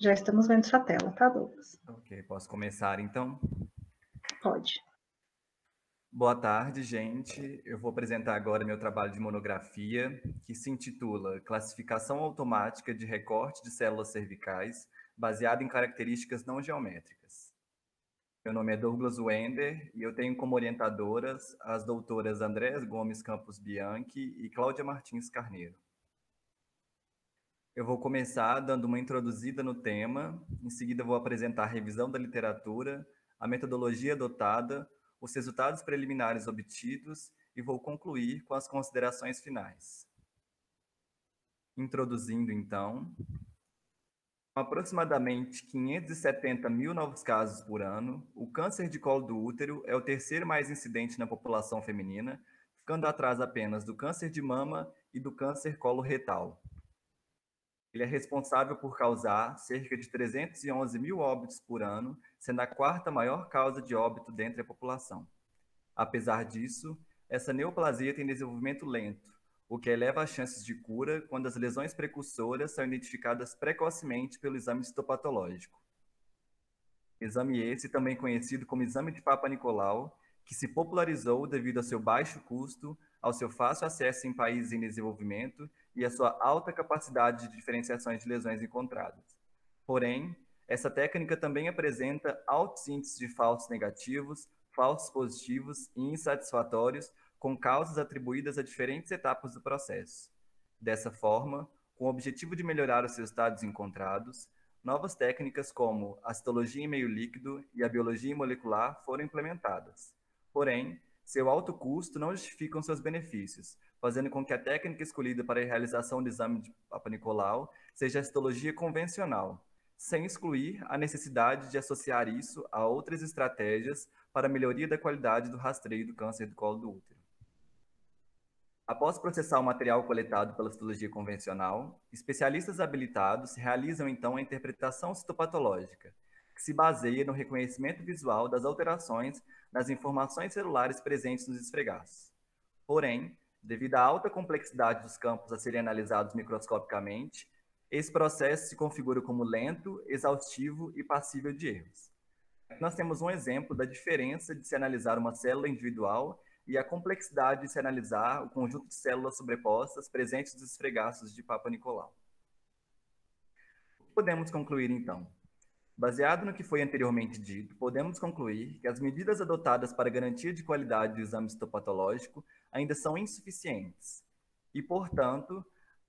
Já estamos vendo sua tela, tá, Douglas? Ok, posso começar então? Pode. Boa tarde, gente. Eu vou apresentar agora meu trabalho de monografia, que se intitula Classificação Automática de Recorte de Células Cervicais, baseada em características não geométricas. Meu nome é Douglas Wender e eu tenho como orientadoras as doutoras Andréas Gomes Campos Bianchi e Cláudia Martins Carneiro. Eu vou começar dando uma introduzida no tema, em seguida vou apresentar a revisão da literatura, a metodologia adotada, os resultados preliminares obtidos e vou concluir com as considerações finais. Introduzindo, então, com aproximadamente 570 mil novos casos por ano, o câncer de colo do útero é o terceiro mais incidente na população feminina, ficando atrás apenas do câncer de mama e do câncer coloretal. Ele é responsável por causar cerca de 311 mil óbitos por ano, sendo a quarta maior causa de óbito dentre a população. Apesar disso, essa neoplasia tem desenvolvimento lento, o que eleva as chances de cura quando as lesões precursoras são identificadas precocemente pelo exame citopatológico. Exame esse também conhecido como exame de Papa Nicolau, que se popularizou devido ao seu baixo custo, ao seu fácil acesso em países em desenvolvimento e à sua alta capacidade de diferenciações de lesões encontradas. Porém, essa técnica também apresenta altos índices de falsos negativos, falsos positivos e insatisfatórios, com causas atribuídas a diferentes etapas do processo. Dessa forma, com o objetivo de melhorar os resultados encontrados, novas técnicas como a citologia em meio líquido e a biologia molecular foram implementadas. Porém, seu alto custo não justifica seus benefícios, fazendo com que a técnica escolhida para a realização do exame de Papa Nicolau seja a citologia convencional, sem excluir a necessidade de associar isso a outras estratégias para a melhoria da qualidade do rastreio do câncer do colo do útero. Após processar o material coletado pela citologia convencional, especialistas habilitados realizam então a interpretação citopatológica, que se baseia no reconhecimento visual das alterações nas informações celulares presentes nos esfregaços. Porém, devido à alta complexidade dos campos a serem analisados microscopicamente, esse processo se configura como lento, exaustivo e passível de erros. Nós temos um exemplo da diferença de se analisar uma célula individual e a complexidade de se analisar o conjunto de células sobrepostas presentes nos esfregaços de Papa Nicolau. O que podemos concluir, então? Baseado no que foi anteriormente dito, podemos concluir que as medidas adotadas para garantia de qualidade do exame citopatológico ainda são insuficientes e, portanto,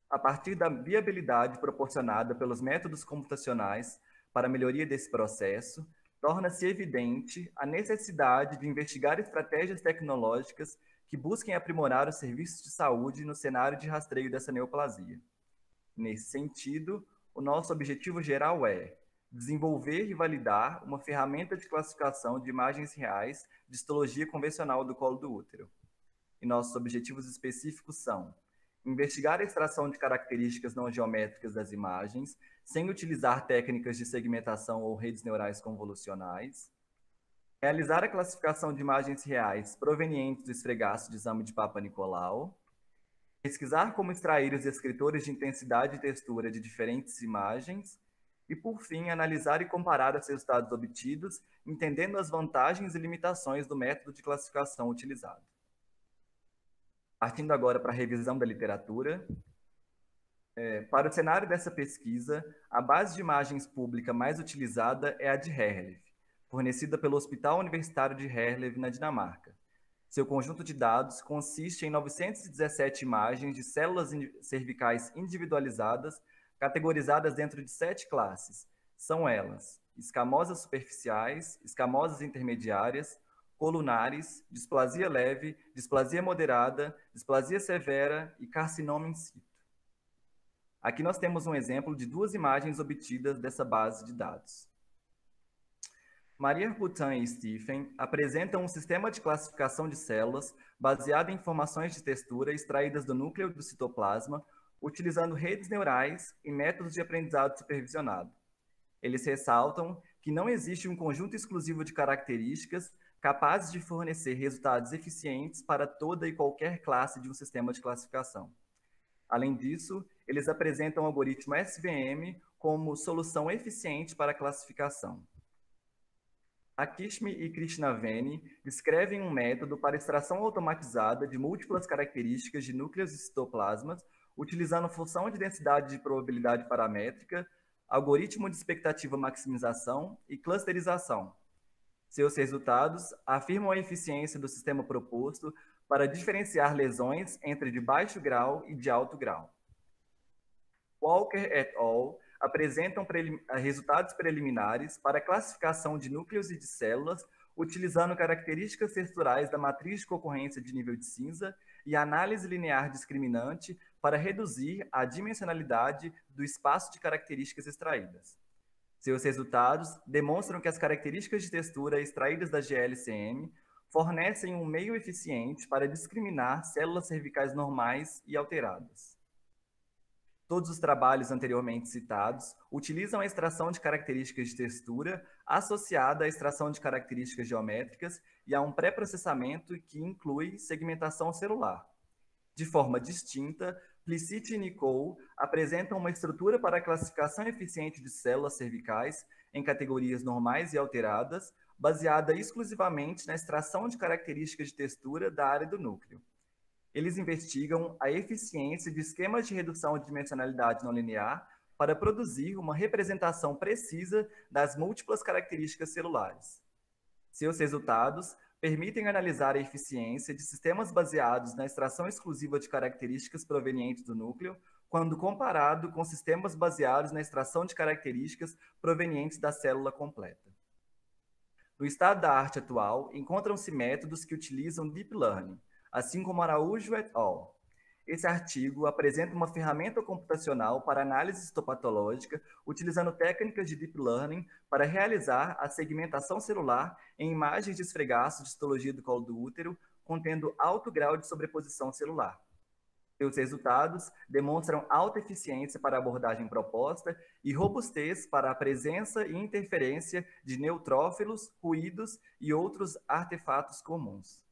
a partir da viabilidade proporcionada pelos métodos computacionais para a melhoria desse processo, torna-se evidente a necessidade de investigar estratégias tecnológicas que busquem aprimorar os serviços de saúde no cenário de rastreio dessa neoplasia. Nesse sentido, o nosso objetivo geral é desenvolver e validar uma ferramenta de classificação de imagens reais de histologia convencional do colo do útero. E nossos objetivos específicos são investigar a extração de características não geométricas das imagens, sem utilizar técnicas de segmentação ou redes neurais convolucionais, realizar a classificação de imagens reais provenientes do esfregaço de exame de Papa Nicolau, pesquisar como extrair os descritores de intensidade e textura de diferentes imagens, e, por fim, analisar e comparar os resultados obtidos, entendendo as vantagens e limitações do método de classificação utilizado. Partindo agora para a revisão da literatura, para o cenário dessa pesquisa, a base de imagens pública mais utilizada é a de Herlev, fornecida pelo Hospital Universitário de Herlev, na Dinamarca. Seu conjunto de dados consiste em 917 imagens de células cervicais individualizadas, categorizadas dentro de 7 classes. São elas: escamosas superficiais, escamosas intermediárias, colunares, displasia leve, displasia moderada, displasia severa e carcinoma in situ. Aqui nós temos um exemplo de 2 imagens obtidas dessa base de dados. Maria Putan e Stephen apresentam um sistema de classificação de células baseado em informações de textura extraídas do núcleo do citoplasma, utilizando redes neurais e métodos de aprendizado supervisionado. Eles ressaltam que não existe um conjunto exclusivo de características capazes de fornecer resultados eficientes para toda e qualquer classe de um sistema de classificação. Além disso, eles apresentam o algoritmo SVM como solução eficiente para a classificação. Akishmi e Krishnaveni descrevem um método para extração automatizada de múltiplas características de núcleos e citoplasmas, utilizando função de densidade de probabilidade paramétrica, algoritmo de expectativa maximização e clusterização. Seus resultados afirmam a eficiência do sistema proposto para diferenciar lesões entre de baixo grau e de alto grau. Walker et al. Apresentam resultados preliminares para a classificação de núcleos e de células, utilizando características texturais da matriz de concorrência de nível de cinza e análise linear discriminante para reduzir a dimensionalidade do espaço de características extraídas. Seus resultados demonstram que as características de textura extraídas da GLCM fornecem um meio eficiente para discriminar células cervicais normais e alteradas. Todos os trabalhos anteriormente citados utilizam a extração de características de textura associada à extração de características geométricas e a um pré-processamento que inclui segmentação celular. De forma distinta, Plicite e Nicole apresentam uma estrutura para a classificação eficiente de células cervicais em categorias normais e alteradas, baseada exclusivamente na extração de características de textura da área do núcleo. Eles investigam a eficiência de esquemas de redução de dimensionalidade não linear para produzir uma representação precisa das múltiplas características celulares. Seus resultados permitem analisar a eficiência de sistemas baseados na extração exclusiva de características provenientes do núcleo, quando comparado com sistemas baseados na extração de características provenientes da célula completa. No estado da arte atual, encontram-se métodos que utilizam Deep Learning, assim como Araújo et al. Esse artigo apresenta uma ferramenta computacional para análise histopatológica, utilizando técnicas de Deep Learning para realizar a segmentação celular em imagens de esfregaço de histologia do colo do útero, contendo alto grau de sobreposição celular. Seus resultados demonstram alta eficiência para a abordagem proposta e robustez para a presença e interferência de neutrófilos, ruídos e outros artefatos comuns.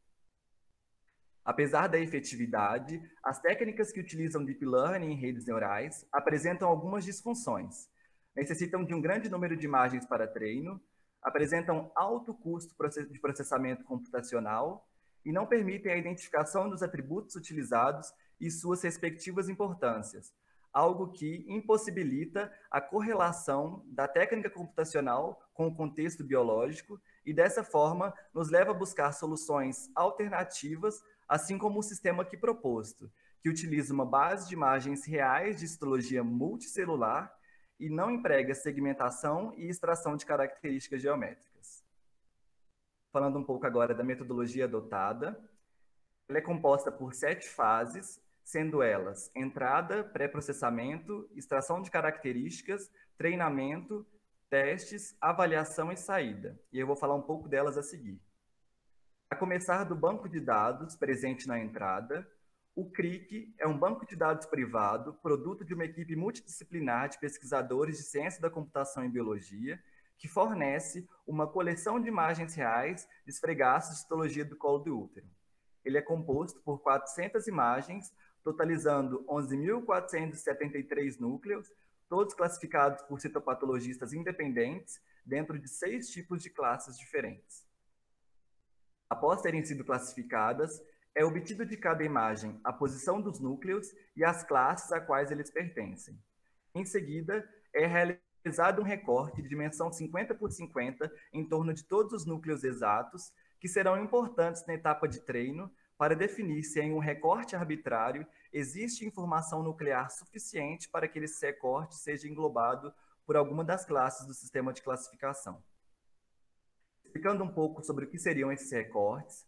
Apesar da efetividade, as técnicas que utilizam Deep Learning em redes neurais apresentam algumas disfunções. Necessitam de um grande número de imagens para treino, apresentam alto custo de processamento computacional e não permitem a identificação dos atributos utilizados e suas respectivas importâncias, algo que impossibilita a correlação da técnica computacional com o contexto biológico e, dessa forma, nos leva a buscar soluções alternativas, assim como o sistema aqui proposto, que utiliza uma base de imagens reais de histologia multicelular e não emprega segmentação e extração de características geométricas. Falando um pouco agora da metodologia adotada, ela é composta por 7 fases, sendo elas entrada, pré-processamento, extração de características, treinamento, testes, avaliação e saída. E eu vou falar um pouco delas a seguir. A começar do banco de dados presente na entrada, o CRIC é um banco de dados privado, produto de uma equipe multidisciplinar de pesquisadores de ciência da computação e biologia, que fornece uma coleção de imagens reais de esfregaços de histologia do colo do útero. Ele é composto por 400 imagens, totalizando 11.473 núcleos, todos classificados por citopatologistas independentes, dentro de 6 tipos de classes diferentes. Após terem sido classificadas, é obtido de cada imagem a posição dos núcleos e as classes a quais eles pertencem. Em seguida, é realizado um recorte de dimensão 50 por 50 em torno de todos os núcleos exatos, que serão importantes na etapa de treino para definir se em um recorte arbitrário existe informação nuclear suficiente para que esse recorte seja englobado por alguma das classes do sistema de classificação. Explicando um pouco sobre o que seriam esses recortes,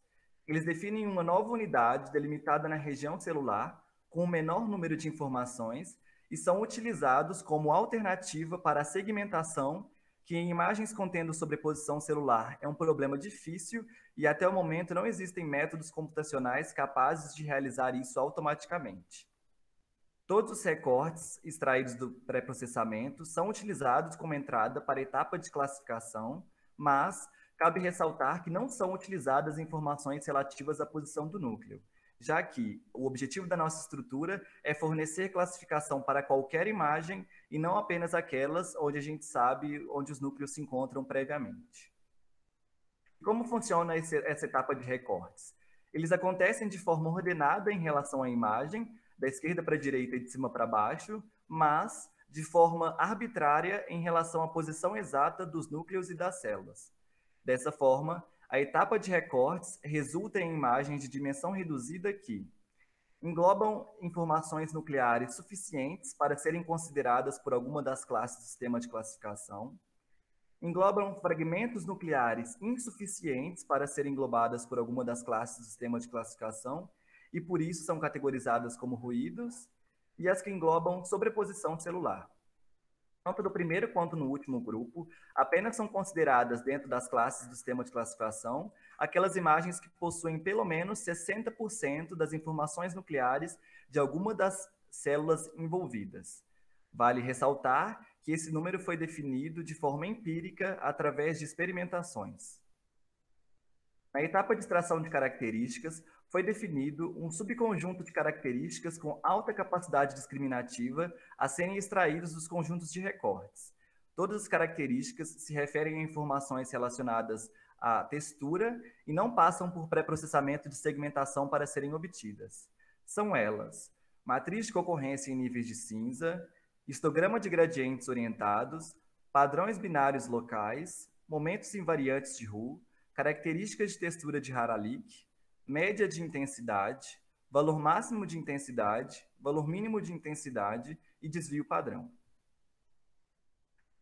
eles definem uma nova unidade delimitada na região celular com o menor número de informações e são utilizados como alternativa para a segmentação, que em imagens contendo sobreposição celular é um problema difícil e até o momento não existem métodos computacionais capazes de realizar isso automaticamente. Todos os recortes extraídos do pré-processamento são utilizados como entrada para a etapa de classificação, mas cabe ressaltar que não são utilizadas informações relativas à posição do núcleo, já que o objetivo da nossa estrutura é fornecer classificação para qualquer imagem e não apenas aquelas onde a gente sabe onde os núcleos se encontram previamente. Como funciona essa etapa de recortes? Eles acontecem de forma ordenada em relação à imagem, da esquerda para a direita e de cima para baixo, mas de forma arbitrária em relação à posição exata dos núcleos e das células. Dessa forma, a etapa de recortes resulta em imagens de dimensão reduzida que englobam informações nucleares suficientes para serem consideradas por alguma das classes do sistema de classificação, englobam fragmentos nucleares insuficientes para serem englobadas por alguma das classes do sistema de classificação e por isso são categorizadas como ruídos, e as que englobam sobreposição celular. Tanto no primeiro quanto no último grupo, apenas são consideradas dentro das classes do sistema de classificação aquelas imagens que possuem pelo menos 60% das informações nucleares de alguma das células envolvidas. Vale ressaltar que esse número foi definido de forma empírica através de experimentações. Na etapa de extração de características, foi definido um subconjunto de características com alta capacidade discriminativa a serem extraídos dos conjuntos de recortes. Todas as características se referem a informações relacionadas à textura e não passam por pré-processamento de segmentação para serem obtidas. São elas: matriz de concorrência em níveis de cinza, histograma de gradientes orientados, padrões binários locais, momentos invariantes de Hu, características de textura de Haralick, média de intensidade, valor máximo de intensidade, valor mínimo de intensidade e desvio padrão.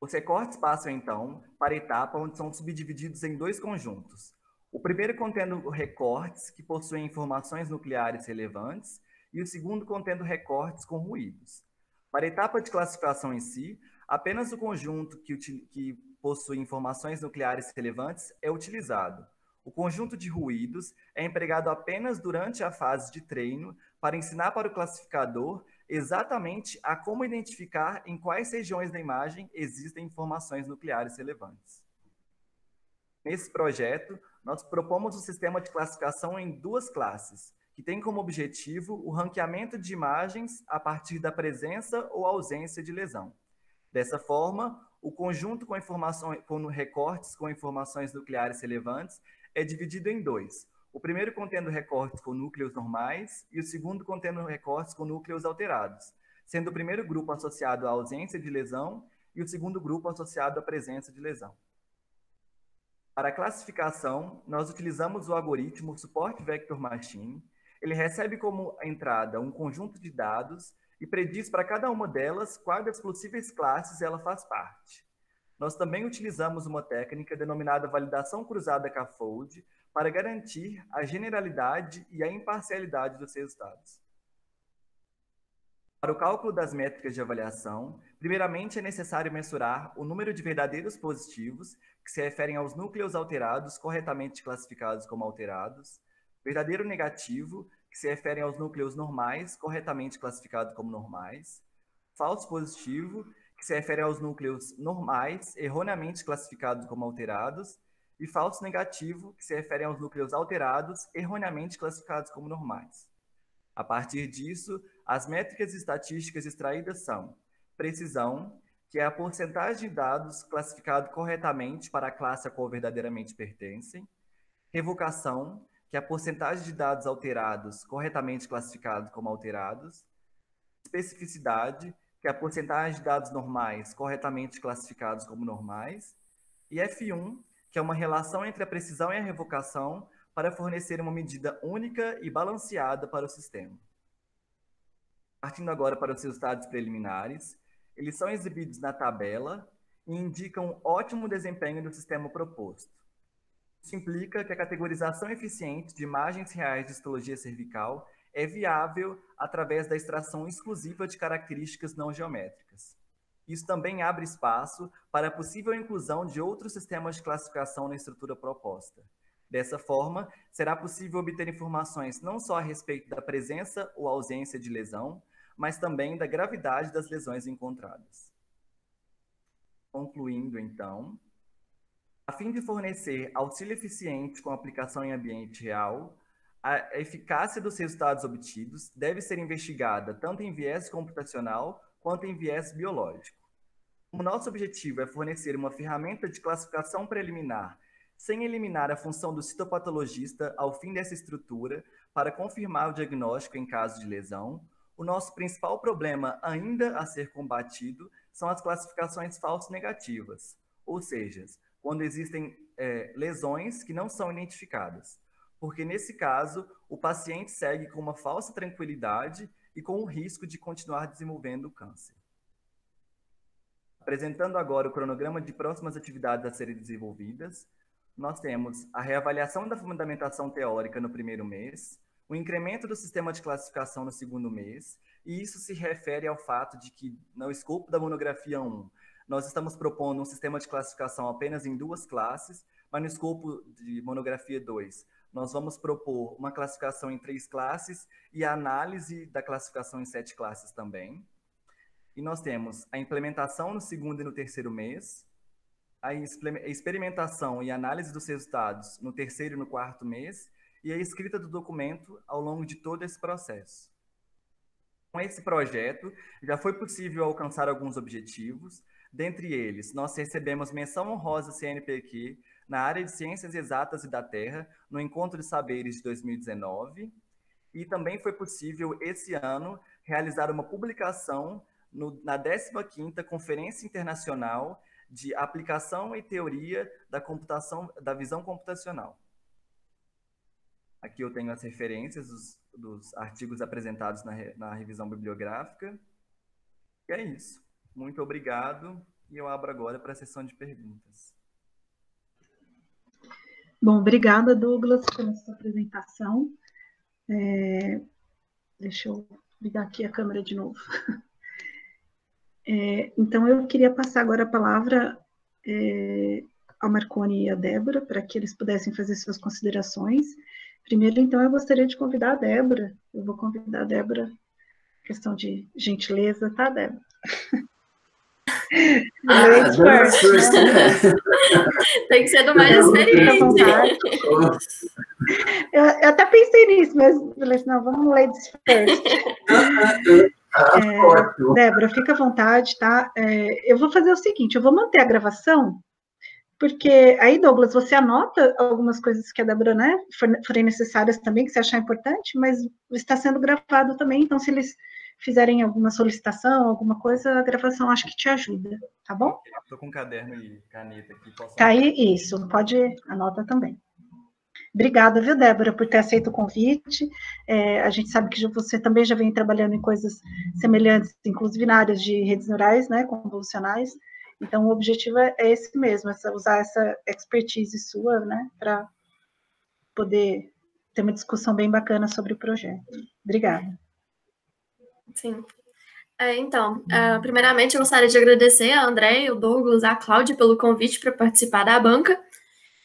Os recortes passam, então, para a etapa onde são subdivididos em dois conjuntos. O primeiro contendo recortes que possuem informações nucleares relevantes e o segundo contendo recortes com ruídos. Para a etapa de classificação em si, apenas o conjunto que possui informações nucleares relevantes é utilizado. O conjunto de ruídos é empregado apenas durante a fase de treino para ensinar para o classificador exatamente a como identificar em quais regiões da imagem existem informações nucleares relevantes. Nesse projeto, nós propomos um sistema de classificação em duas classes, que tem como objetivo o ranqueamento de imagens a partir da presença ou ausência de lesão. Dessa forma, o conjunto com recortes com informações nucleares relevantes é dividido em dois. O primeiro contendo recortes com núcleos normais e o segundo contendo recortes com núcleos alterados, sendo o primeiro grupo associado à ausência de lesão e o segundo grupo associado à presença de lesão. Para a classificação, nós utilizamos o algoritmo Support Vector Machine. Ele recebe como entrada um conjunto de dados e prediz para cada uma delas quais das possíveis classes ela faz parte. Nós também utilizamos uma técnica denominada validação cruzada K-fold para garantir a generalidade e a imparcialidade dos resultados. Para o cálculo das métricas de avaliação, primeiramente é necessário mensurar o número de verdadeiros positivos, que se referem aos núcleos alterados corretamente classificados como alterados, verdadeiro negativo, que se referem aos núcleos normais corretamente classificados como normais, falso positivo, que se refere aos núcleos normais erroneamente classificados como alterados, e falso negativo, que se referem aos núcleos alterados erroneamente classificados como normais. A partir disso, as métricas estatísticas extraídas são precisão, que é a porcentagem de dados classificados corretamente para a classe a qual verdadeiramente pertencem, revocação, que é a porcentagem de dados alterados corretamente classificados como alterados, especificidade, que é a porcentagem de dados normais corretamente classificados como normais, e F1, que é uma relação entre a precisão e a revocação para fornecer uma medida única e balanceada para o sistema. Partindo agora para os resultados preliminares, eles são exibidos na tabela e indicam ótimo desempenho do sistema proposto. Isso implica que a categorização eficiente de imagens reais de histologia cervical é viável através da extração exclusiva de características não geométricas. Isso também abre espaço para a possível inclusão de outros sistemas de classificação na estrutura proposta. Dessa forma, será possível obter informações não só a respeito da presença ou ausência de lesão, mas também da gravidade das lesões encontradas. Concluindo, então, a fim de fornecer auxílio eficiente com aplicação em ambiente real, A eficácia dos resultados obtidos deve ser investigada tanto em viés computacional quanto em viés biológico. Como nosso objetivo é fornecer uma ferramenta de classificação preliminar sem eliminar a função do citopatologista ao fim dessa estrutura para confirmar o diagnóstico em caso de lesão, o nosso principal problema ainda a ser combatido são as classificações falso-negativas, ou seja, quando existem lesões que não são identificadas, porque nesse caso o paciente segue com uma falsa tranquilidade e com o risco de continuar desenvolvendo o câncer. Apresentando agora o cronograma de próximas atividades a serem desenvolvidas, nós temos a reavaliação da fundamentação teórica no primeiro mês, o incremento do sistema de classificação no segundo mês, e isso se refere ao fato de que, no escopo da monografia 1, nós estamos propondo um sistema de classificação apenas em 2 classes, mas no escopo de monografia 2, nós vamos propor uma classificação em 3 classes e a análise da classificação em 7 classes também. E nós temos a implementação no segundo e no terceiro mês, a experimentação e análise dos resultados no terceiro e no quarto mês, e a escrita do documento ao longo de todo esse processo. Com esse projeto, já foi possível alcançar alguns objetivos. Dentre eles, nós recebemos menção honrosa CNPq na área de Ciências Exatas e da Terra, no Encontro de Saberes de 2019, e também foi possível, esse ano, realizar uma publicação na 15ª Conferência Internacional de Aplicação e Teoria da Visão Computacional. Aqui eu tenho as referências dos artigos apresentados na revisão bibliográfica. E é isso. Muito obrigado. E eu abro agora para a sessão de perguntas. Bom, obrigada, Douglas, pela sua apresentação. Deixa eu ligar aqui a câmera de novo. Então, eu queria passar agora a palavra ao Marconi e à Débora, para que eles pudessem fazer suas considerações. Primeiro, então, eu gostaria de convidar a Débora. Eu vou convidar a Débora, questão de gentileza, tá, Débora? First, né? Tem que ser do mais experiente. Eu até pensei nisso, mas falei assim, não, vamos ladies first. Débora, fica à vontade, tá? Eu vou fazer o seguinte, eu vou manter a gravação, porque aí, Douglas, você anota algumas coisas que a Débora, né, forem necessárias também, que você achar importante, mas está sendo gravado também, então se eles fizerem alguma solicitação, alguma coisa, a gravação acho que te ajuda, tá bom? Estou com caderno e caneta aqui. Tá aí, isso, pode, anota também. Obrigada, viu, Débora, por ter aceito o convite. A gente sabe que você também já vem trabalhando em coisas semelhantes, inclusive na área de redes neurais, né, convolucionais. Então, o objetivo é esse mesmo, usar essa expertise sua, né, para poder ter uma discussão bem bacana sobre o projeto. Obrigada. Sim. Então, primeiramente, eu gostaria de agradecer a André, o Douglas, a Cláudia pelo convite para participar da banca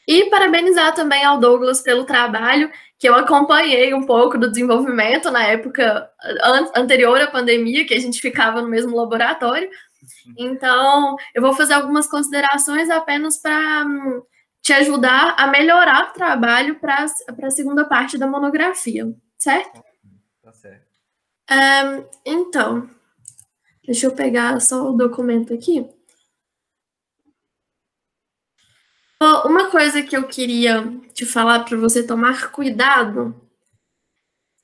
e parabenizar também ao Douglas pelo trabalho, que eu acompanhei um pouco do desenvolvimento na época anterior à pandemia, que a gente ficava no mesmo laboratório. Então, eu vou fazer algumas considerações apenas para te ajudar a melhorar o trabalho para a segunda parte da monografia, certo? Tá certo. Então, deixa eu pegar só o documento aqui. Uma coisa que eu queria te falar para você tomar cuidado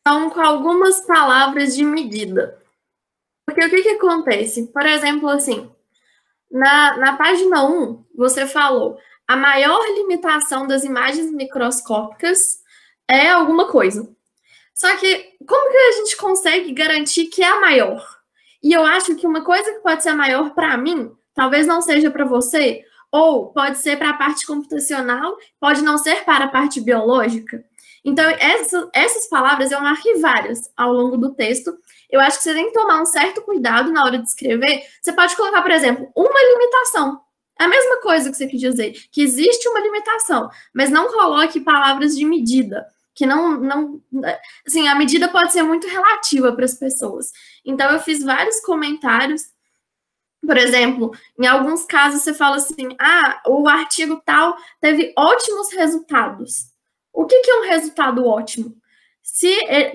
são com algumas palavras de medida. Porque o que acontece? Por exemplo, assim, na página 1, você falou a maior limitação das imagens microscópicas é alguma coisa. Só que, como que a gente consegue garantir que é a maior? E eu acho que uma coisa que pode ser a maior para mim, talvez não seja para você, ou pode ser para a parte computacional, pode não ser para a parte biológica. Então, essas palavras eu marquei várias ao longo do texto. Eu acho que você tem que tomar um certo cuidado na hora de escrever. Você pode colocar, por exemplo, uma limitação. É a mesma coisa que você quis dizer, que existe uma limitação, mas não coloque palavras de medida, que assim, a medida pode ser muito relativa para as pessoas. Então, eu fiz vários comentários. Por exemplo, em alguns casos você fala assim, o artigo tal teve ótimos resultados. O que é um resultado ótimo?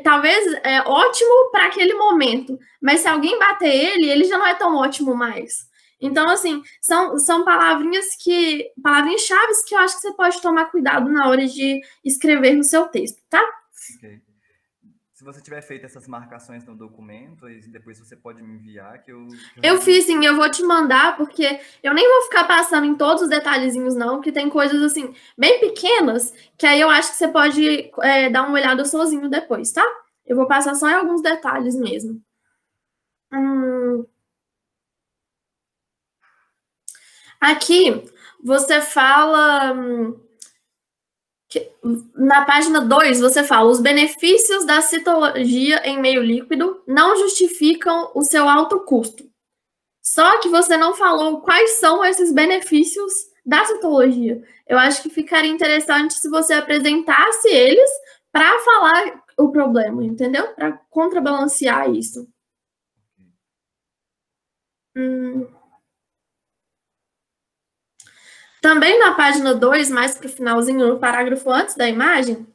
talvez é ótimo para aquele momento, mas se alguém bater ele já não é tão ótimo mais. Então, assim, são palavrinhas-chave que eu acho que você pode tomar cuidado na hora de escrever no seu texto, tá? Ok. Se você tiver feito essas marcações no documento, e depois você pode me enviar, Eu fiz, sim, eu vou te mandar, porque eu nem vou ficar passando em todos os detalhezinhos, não, que tem coisas, assim, bem pequenas, que aí eu acho que você pode dar uma olhada sozinho depois, tá? Eu vou passar só em alguns detalhes mesmo. Aqui, você fala... Na página 2, você fala: os benefícios da citologia em meio líquido não justificam o seu alto custo. Só que você não falou quais são esses benefícios da citologia. Eu acho que ficaria interessante se você apresentasse eles para falar o problema, entendeu? Para contrabalancear isso. Também na página 2, mais para o finalzinho, no parágrafo antes da imagem,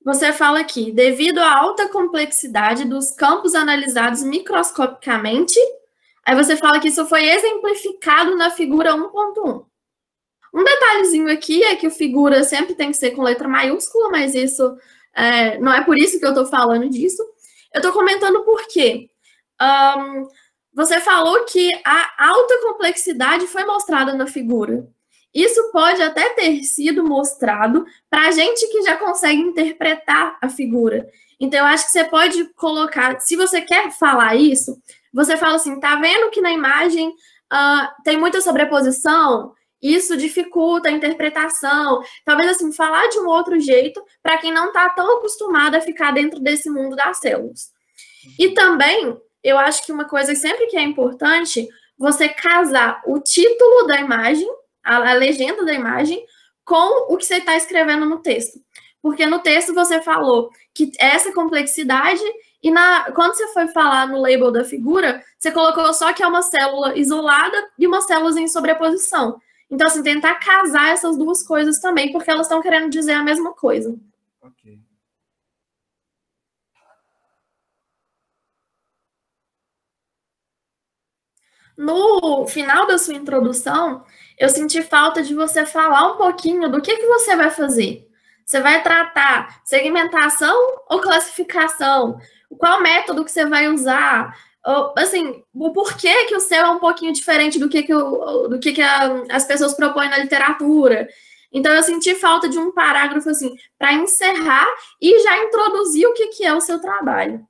você fala aqui: devido à alta complexidade dos campos analisados microscopicamente, aí você fala que isso foi exemplificado na figura 1.1. Um detalhezinho aqui é que o figura sempre tem que ser com letra maiúscula, mas isso não é por isso que eu estou falando disso. Eu estou comentando porque você falou que a alta complexidade foi mostrada na figura. Isso pode até ter sido mostrado para gente que já consegue interpretar a figura. Então, eu acho que você pode colocar, se você quer falar isso, você fala assim: tá vendo que na imagem tem muita sobreposição? Isso dificulta a interpretação. Talvez, assim, falar de um outro jeito para quem não está tão acostumado a ficar dentro desse mundo das células. E também, eu acho que uma coisa sempre que é importante, você casar o título da imagem, a legenda da imagem, com o que você está escrevendo no texto. Porque no texto você falou que essa complexidade, e quando você foi falar no label da figura, você colocou só que é uma célula isolada e uma célula em sobreposição. Então, assim, tentar casar essas duas coisas também, porque elas estão querendo dizer a mesma coisa. Ok. No final da sua introdução, eu senti falta de você falar um pouquinho do que você vai fazer. Você vai tratar segmentação ou classificação? Qual método que você vai usar? Assim, o porquê que o seu é um pouquinho diferente do que as pessoas propõem na literatura. Então, eu senti falta de um parágrafo, assim, para encerrar e já introduzir o que é o seu trabalho.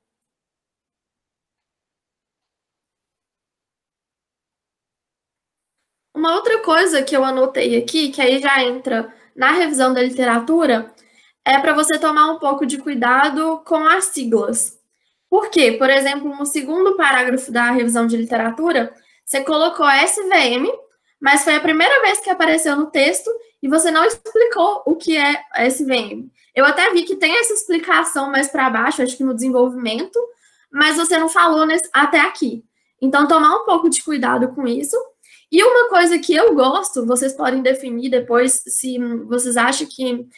Uma outra coisa que eu anotei aqui, que aí já entra na revisão da literatura, é para você tomar um pouco de cuidado com as siglas. Por quê? Por exemplo, no segundo parágrafo da revisão de literatura, você colocou SVM, mas foi a primeira vez que apareceu no texto e você não explicou o que é SVM. Eu até vi que tem essa explicação mais para baixo, acho que no desenvolvimento, mas você não falou até aqui. Então, tomar um pouco de cuidado com isso. E uma coisa que eu gosto, vocês podem definir depois se vocês acham que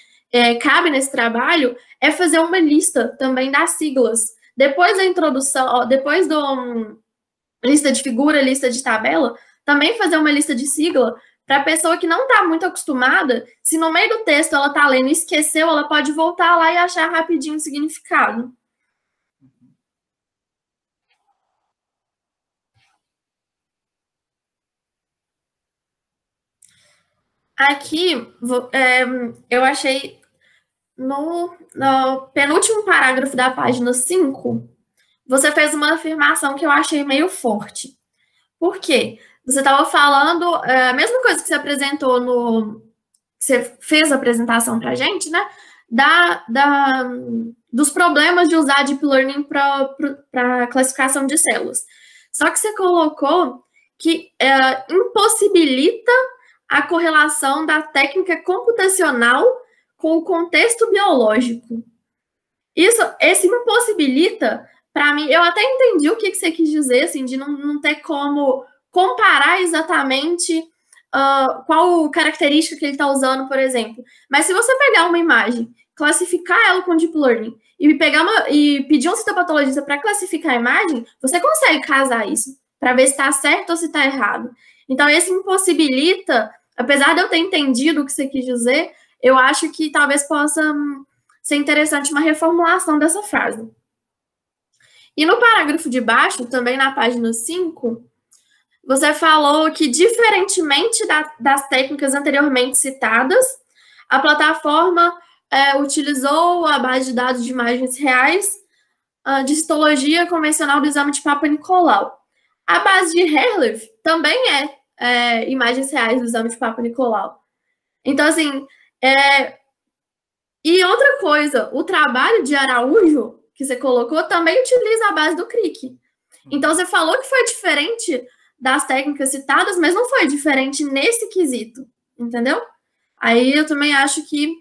cabe nesse trabalho, é fazer uma lista também das siglas. Depois da introdução, depois do lista de figura, lista de tabela, também fazer uma lista de sigla para a pessoa que não está muito acostumada, se no meio do texto ela está lendo e esqueceu, ela pode voltar lá e achar rapidinho o significado. Aqui, eu achei no penúltimo parágrafo da página 5, você fez uma afirmação que eu achei meio forte. Por quê? Você estava falando a mesma coisa que você apresentou que você fez a apresentação para a gente, né? Dos problemas de usar Deep Learning para classificação de células. Só que você colocou que impossibilita a correlação da técnica computacional com o contexto biológico. Esse impossibilita, para mim, eu até entendi o que você quis dizer, assim, de não ter como comparar exatamente qual característica que ele está usando, por exemplo. Mas se você pegar uma imagem, classificar ela com Deep Learning e pedir um citopatologista para classificar a imagem, você consegue casar isso, para ver se está certo ou se está errado. Então, esse impossibilita, apesar de eu ter entendido o que você quis dizer, eu acho que talvez possa ser interessante uma reformulação dessa frase. E no parágrafo de baixo, também na página 5, você falou que, diferentemente das técnicas anteriormente citadas, a plataforma utilizou a base de dados de imagens reais de histologia convencional do exame de Papa-Nicolau. A base de Herlev também é imagens reais do exame de Papa-Nicolau. Então, assim, e outra coisa, o trabalho de Araújo, que você colocou, também utiliza a base do Crick. Então, você falou que foi diferente das técnicas citadas, mas não foi diferente nesse quesito, entendeu? Aí eu também acho que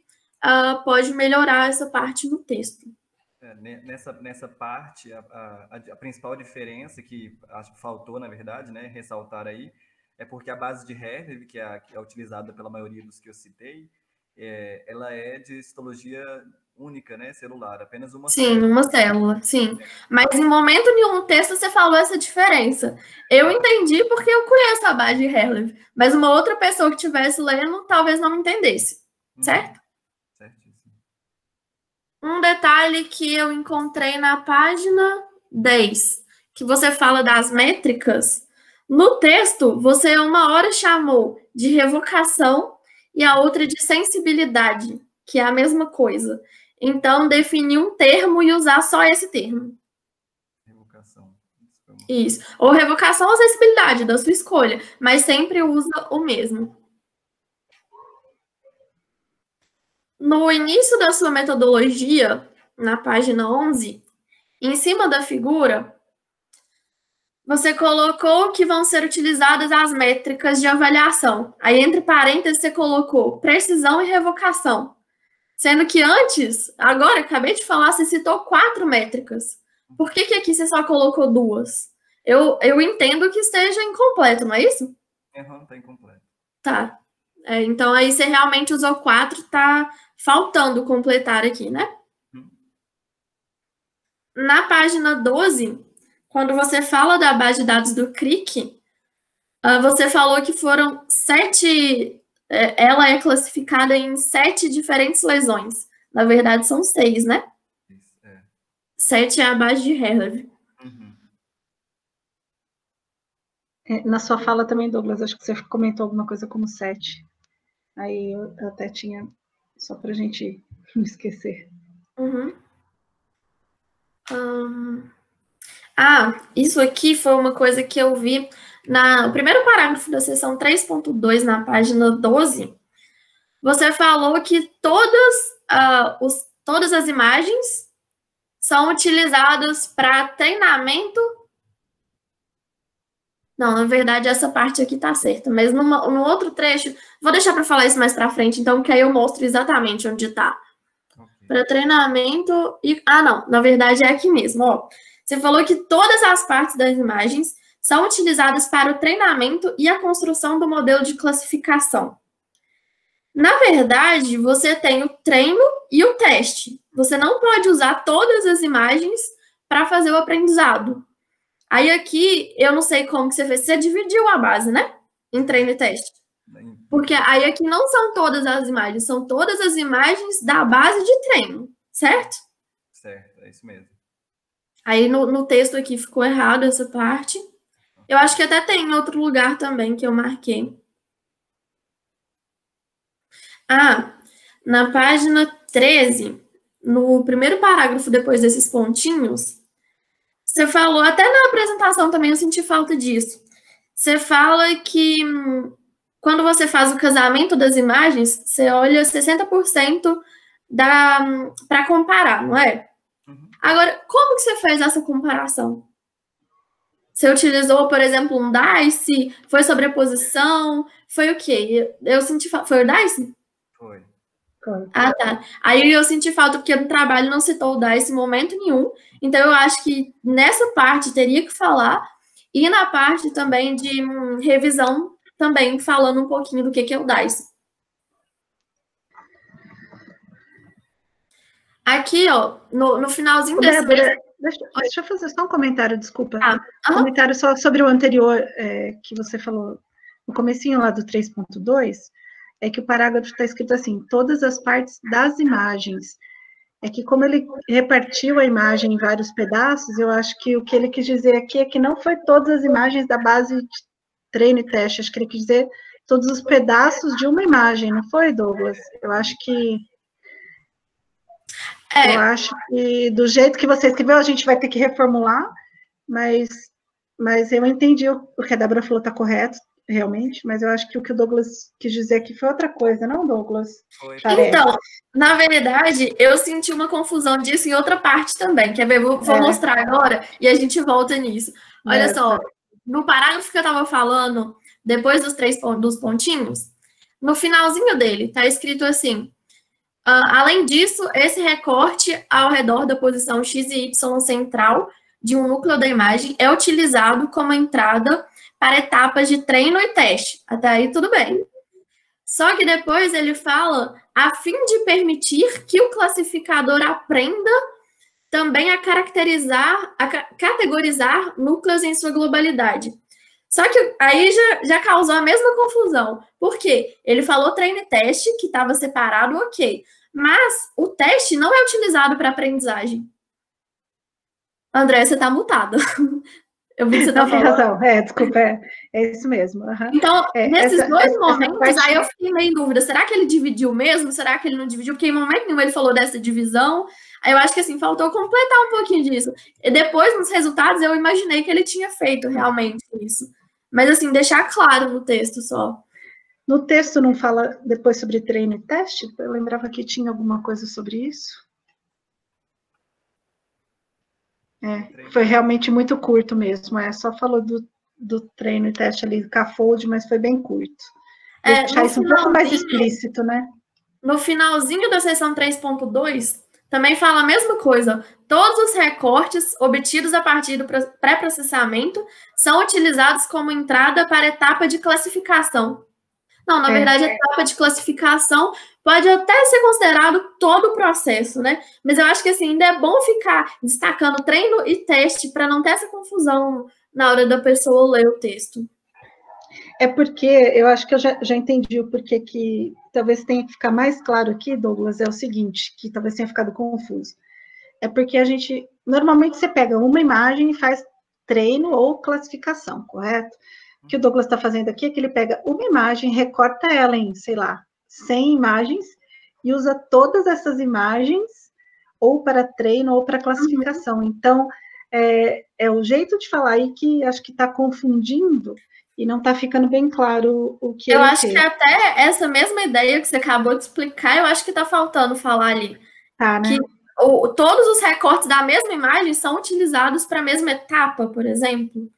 pode melhorar essa parte no texto. Nessa parte, a principal diferença que acho que faltou, na verdade, né, ressaltar aí, é porque a base de Herlev, que é utilizada pela maioria dos que eu citei, ela é de histologia única, né, celular, apenas uma sim, célula. Uma célula, sim. Mas em momento nenhum no texto você falou essa diferença. Eu entendi porque eu conheço a base de Herlev, mas uma outra pessoa que estivesse lendo talvez não entendesse, certo? Certíssimo. Um detalhe que eu encontrei na página 10, que você fala das métricas. No texto, você uma hora chamou de revocação e a outra de sensibilidade, que é a mesma coisa. Então, definir um termo e usar só esse termo. Revocação. Isso. Ou revocação ou sensibilidade, da sua escolha, mas sempre usa o mesmo. No início da sua metodologia, na página 11, em cima da figura, você colocou que vão ser utilizadas as métricas de avaliação. Aí, entre parênteses, você colocou precisão e revocação. Sendo que antes, agora, acabei de falar, você citou 4 métricas. Por que aqui você só colocou 2? Eu entendo que esteja incompleto, não é isso? Está incompleto. Tá. Então, aí você realmente usou 4, tá faltando completar aqui, né? Na página 12, quando você fala da base de dados do Crick, você falou que foram 7... ela é classificada em 7 diferentes lesões. Na verdade, são 6, né? 7 é a base de Herlev. Na sua fala também, Douglas, acho que você comentou alguma coisa como 7. Aí eu até tinha, só para a gente não esquecer. Isso aqui foi uma coisa que eu vi no primeiro parágrafo da seção 3.2, na página 12. Você falou que todas as imagens são utilizadas para treinamento. Não, na verdade, essa parte aqui tá certa, mas no outro trecho, vou deixar para falar isso mais para frente, então, que aí eu mostro exatamente onde está. Para treinamento e... não, na verdade é aqui mesmo, ó. Você falou que todas as partes das imagens são utilizadas para o treinamento e a construção do modelo de classificação. Na verdade, você tem o treino e o teste. Você não pode usar todas as imagens para fazer o aprendizado. Aí aqui, eu não sei como que você fez. Você dividiu a base, né? Em treino e teste. Porque aí aqui não são todas as imagens, são todas as imagens da base de treino, certo? Certo, é isso mesmo. Aí no texto aqui ficou errado essa parte. Eu acho que até tem em outro lugar também que eu marquei. Na página 13, no primeiro parágrafo depois desses pontinhos, você falou, até na apresentação também eu senti falta disso. Você fala que quando você faz o casamento das imagens, você olha 60% para comparar, não é? Agora, como que você fez essa comparação? Você utilizou, por exemplo, um DICE? Foi sobreposição? Foi o quê? Eu senti falta. Foi o DICE? Foi. Tá. Aí eu senti falta porque no trabalho não citou o DICE em momento nenhum. Então, eu acho que nessa parte teria que falar. E na parte também de revisão, também falando um pouquinho do que é o DICE. Aqui, ó, no finalzinho desse... Débora, deixa eu fazer só um comentário, desculpa. Um comentário só sobre o anterior que você falou, no comecinho lá do 3.2, é que o parágrafo está escrito assim, todas as partes das imagens. É que como ele repartiu a imagem em vários pedaços, eu acho que o que ele quis dizer aqui é que não foi todas as imagens da base de treino e teste, acho que ele quis dizer todos os pedaços de uma imagem, não foi, Douglas? Eu acho que do jeito que você escreveu, a gente vai ter que reformular, mas eu entendi o que a Débora falou está correto, realmente, mas eu acho que o que o Douglas quis dizer aqui foi outra coisa, não, Douglas? Então, na verdade, eu senti uma confusão disso em outra parte também, quer ver? Vou mostrar agora e a gente volta nisso. Olha só, no parágrafo que eu estava falando, depois dos pontinhos, no finalzinho dele, está escrito assim, além disso, esse recorte ao redor da posição X e Y central de um núcleo da imagem é utilizado como entrada para etapas de treino e teste. Até aí, tudo bem. Só que depois ele fala, a fim de permitir que o classificador aprenda também a categorizar núcleos em sua globalidade. Só que aí já causou a mesma confusão. Por quê? Ele falou treino e teste, que estava separado, ok. Mas o teste não é utilizado para aprendizagem. André, você está mutada. Eu vi que você está falando. Tem razão, desculpa, é isso mesmo. Então, nesses dois momentos, aí eu fiquei meio em dúvida, será que ele dividiu mesmo? Será que ele não dividiu? Porque em momento nenhum ele falou dessa divisão. Aí eu acho que, assim, faltou completar um pouquinho disso. E depois, nos resultados, eu imaginei que ele tinha feito realmente isso. Mas, assim, deixar claro no texto só. No texto não fala depois sobre treino e teste? Eu lembrava que tinha alguma coisa sobre isso. Foi realmente muito curto mesmo. Só falou do treino e teste ali, scaffold, mas foi bem curto. Deixar isso um pouco mais explícito, né? No finalzinho da seção 3.2, também fala a mesma coisa. Todos os recortes obtidos a partir do pré-processamento são utilizados como entrada para a etapa de classificação. Não, na verdade, a etapa de classificação pode até ser considerado todo o processo, né? Mas eu acho que, assim, ainda é bom ficar destacando treino e teste para não ter essa confusão na hora da pessoa ler o texto. É porque eu acho que eu já entendi o porquê que talvez tenha que ficar mais claro aqui, Douglas, é o seguinte, que talvez tenha ficado confuso. É porque normalmente você pega uma imagem e faz treino ou classificação, correto? O que o Douglas está fazendo aqui é que ele pega uma imagem, recorta ela em, sei lá, 100 imagens e usa todas essas imagens ou para treino ou para classificação. Então, é o jeito de falar aí que acho que está confundindo e não está ficando bem claro o que eu acho que até essa mesma ideia que você acabou de explicar, eu acho que está faltando falar ali. Tá, né? Que todos os recortes da mesma imagem são utilizados para a mesma etapa, por exemplo.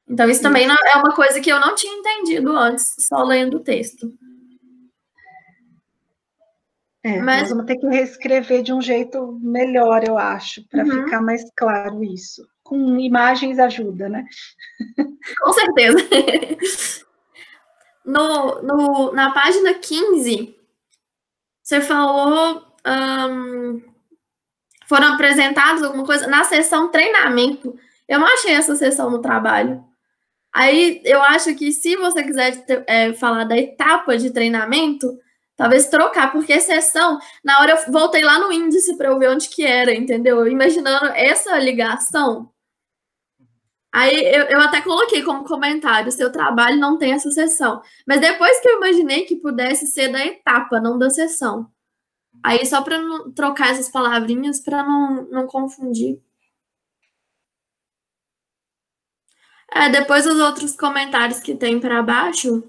Então, isso também é uma coisa que eu não tinha entendido antes, só lendo o texto. Nós vamos ter que reescrever de um jeito melhor, eu acho, para ficar mais claro isso. Com imagens ajuda, né? Com certeza. Na página 15, você falou... foram apresentados alguma coisa na seção treinamento. Eu não achei essa seção no trabalho. Aí, eu acho que se você quiser falar da etapa de treinamento, talvez trocar, porque sessão, na hora eu voltei lá no índice para eu ver onde que era, entendeu? Imaginando essa ligação. Aí, eu até coloquei como comentário, seu trabalho não tem essa sessão. Mas depois que eu imaginei que pudesse ser da etapa, não da sessão. Aí, só para não trocar essas palavrinhas, para não confundir. Depois os outros comentários que tem para baixo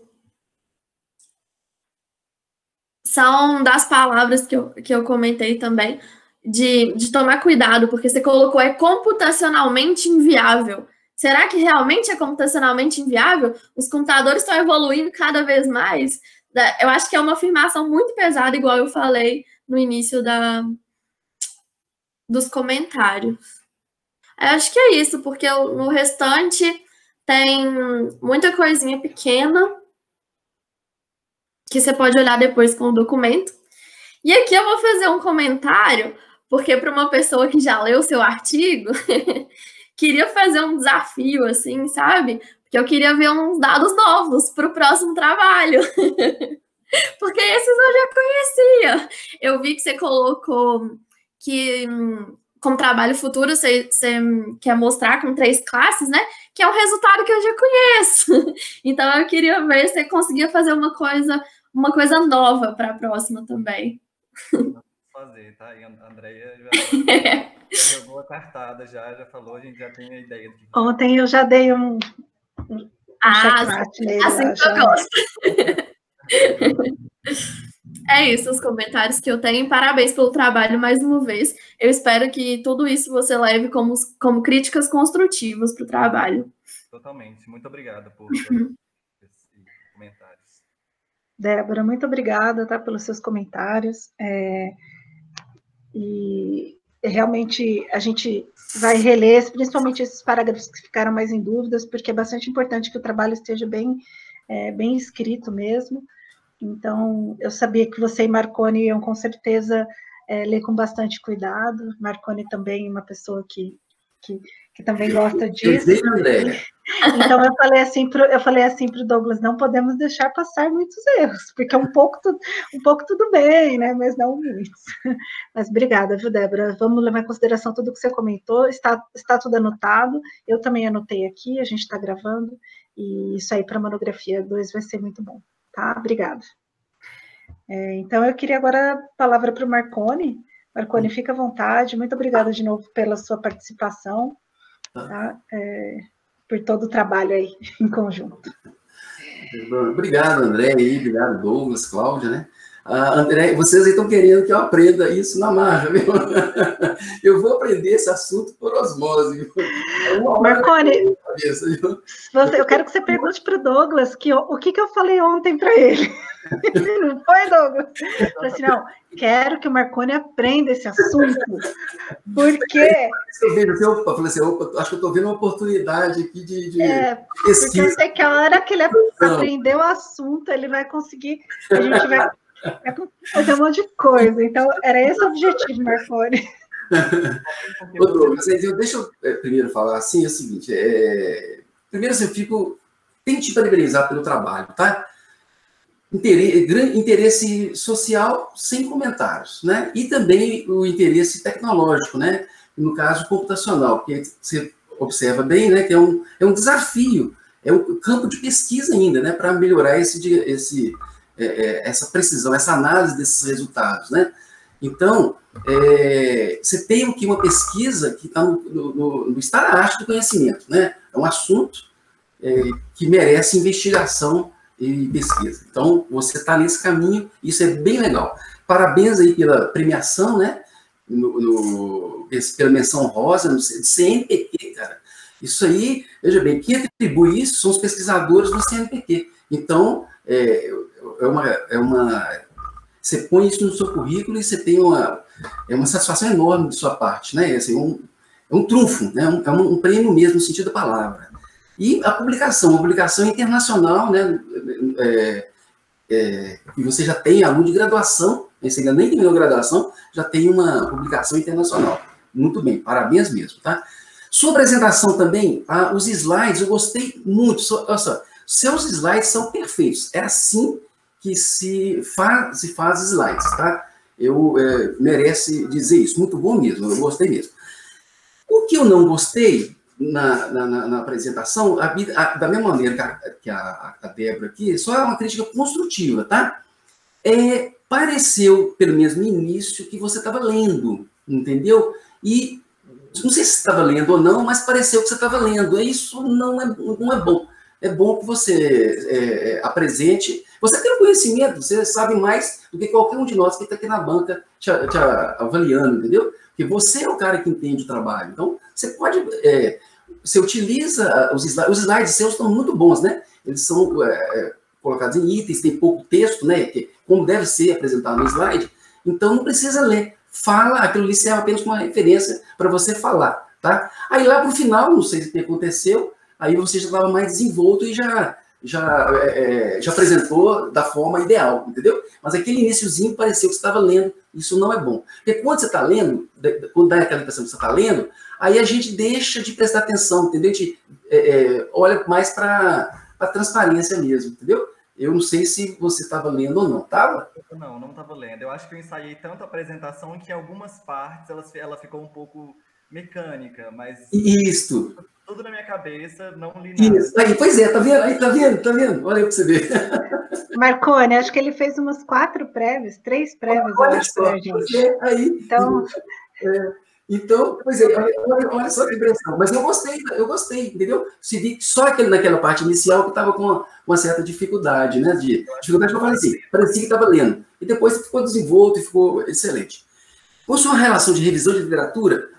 são das palavras que eu comentei também, de tomar cuidado, porque você colocou computacionalmente inviável. Será que realmente é computacionalmente inviável? Os computadores estão evoluindo cada vez mais? Eu acho que é uma afirmação muito pesada, igual eu falei no início dos comentários. Eu acho que é isso, porque no restante tem muita coisinha pequena que você pode olhar depois com o documento. E aqui eu vou fazer um comentário, porque para uma pessoa que já leu o seu artigo, queria fazer um desafio, assim, sabe? Porque eu queria ver uns dados novos para o próximo trabalho. Porque esses eu já conhecia. Eu vi que você colocou que, como trabalho futuro, você quer mostrar com 3 classes, né? Que é um resultado que eu já conheço. Então, eu queria ver se você conseguia fazer uma coisa nova para a próxima também. Fazer, tá? E a Andrea já jogou a cartada, já falou, a gente já tem a ideia do que... Ontem eu já dei um checkmate nele. Assim que eu gosto. É isso, os comentários que eu tenho. Parabéns pelo trabalho mais uma vez. Eu espero que tudo isso você leve como críticas construtivas para o trabalho. Totalmente. Muito obrigada por esses comentários. Débora, muito obrigada, tá, pelos seus comentários. E realmente a gente vai reler, principalmente esses parágrafos que ficaram mais em dúvidas, porque é bastante importante que o trabalho esteja bem escrito mesmo. Então, eu sabia que você e Marconi iam, com certeza, ler com bastante cuidado. Marconi também é uma pessoa que também gosta disso. Então, eu falei assim para o Douglas, não podemos deixar passar muitos erros, porque um pouco tudo bem, né? Mas não muitos. Mas obrigada, viu, Débora? Vamos levar em consideração tudo que você comentou, está tudo anotado, eu também anotei aqui, a gente está gravando, e isso aí para a monografia 2 vai ser muito bom. Tá? Obrigada. Então, eu queria agora a palavra para o Marconi. Marconi, fica à vontade. Muito obrigada de novo pela sua participação, tá? Por todo o trabalho aí em conjunto. Obrigado, André, obrigado, Douglas, Cláudia, né? André, vocês estão querendo que eu aprenda isso na marra, viu? Eu vou aprender esse assunto por osmose, viu? Marconi, eu quero que você pergunte para o Douglas o que eu falei ontem para ele. Não foi, Douglas? Eu falei assim, não, quero que o Marconi aprenda esse assunto, porque... Eu falei assim, acho que eu estou vendo uma oportunidade aqui de pesquisa. Porque eu sei que a hora que ele aprender o assunto, ele vai conseguir, a gente vai fazer um monte de coisa. Então, era esse o objetivo, Marconi. Douglas, deixa eu primeiro falar assim, é o seguinte, primeiro assim, tenho que te parabenizar pelo trabalho, tá? Interesse social sem comentários, né? E também o interesse tecnológico, né? No caso, computacional, porque você observa bem, né? Que é um desafio, é um campo de pesquisa ainda, né? Para melhorar essa precisão, essa análise desses resultados, né? Então, você tem aqui uma pesquisa que está no estaraço do conhecimento, né? É um assunto que merece investigação e pesquisa. Então, você está nesse caminho, isso é bem legal. Parabéns aí pela premiação, né? Pela menção rosa no CNPq, cara. Isso aí, veja bem, quem atribui isso são os pesquisadores do CNPq. Então, você põe isso no seu currículo e você tem uma satisfação enorme de sua parte, né? Assim, é um trunfo, né? É um prêmio mesmo, no sentido da palavra. E a publicação internacional, né? E você já tem aluno de graduação, você ainda nem terminou a graduação, já tem uma publicação internacional. Muito bem, parabéns mesmo, tá? Sua apresentação também, os slides, eu gostei muito. Olha só, seus slides são perfeitos. É assim que se faz slides, tá? Merece dizer isso. Muito bom mesmo, eu gostei mesmo. O que eu não gostei na apresentação, da mesma maneira que a Débora aqui, só é uma crítica construtiva, tá? Pareceu, pelo menos no início, que você estava lendo, entendeu? E não sei se estava lendo ou não, mas pareceu que você estava lendo. Isso não é bom. É bom que você apresente. Você tem um conhecimento, você sabe mais do que qualquer um de nós que está aqui na banca te avaliando, entendeu? Porque você é o cara que entende o trabalho. Então, você pode... você utiliza os slides seus estão muito bons, né? Eles são colocados em itens, tem pouco texto, né? Como deve ser apresentado no slide. Então, não precisa ler. Fala, aquilo ali serve apenas como uma referência para você falar, tá? Aí lá para o final, não sei o que aconteceu, aí você já estava mais desenvolto e já já apresentou da forma ideal, entendeu? Mas aquele iniciozinho pareceu que você estava lendo, isso não é bom. Porque quando você está lendo, quando dá aquela impressão que você está lendo, aí a gente deixa de prestar atenção, entendeu? A gente olha mais para a transparência mesmo, entendeu? Eu não sei se você estava lendo ou não, estava? Não estava lendo. Eu acho que eu ensaiei tanto a apresentação que em algumas partes ela ficou um pouco mecânica, mas... Isso. Tudo na minha cabeça, não li nada. Isso. Aí, pois é, tá vendo? Aí, tá vendo? Olha aí pra você ver. Marconi, acho que ele fez umas 4 prévias, 3 prévias, eu acho, pra gente. Aí, Então, pois é, olha só que impressão. Mas eu gostei, entendeu? Se vi só naquela parte inicial que estava com uma certa dificuldade, né? Dificuldade que eu falei assim, parecia que estava lendo. E depois ficou desenvolto e ficou excelente. Com sua relação de revisão de literatura,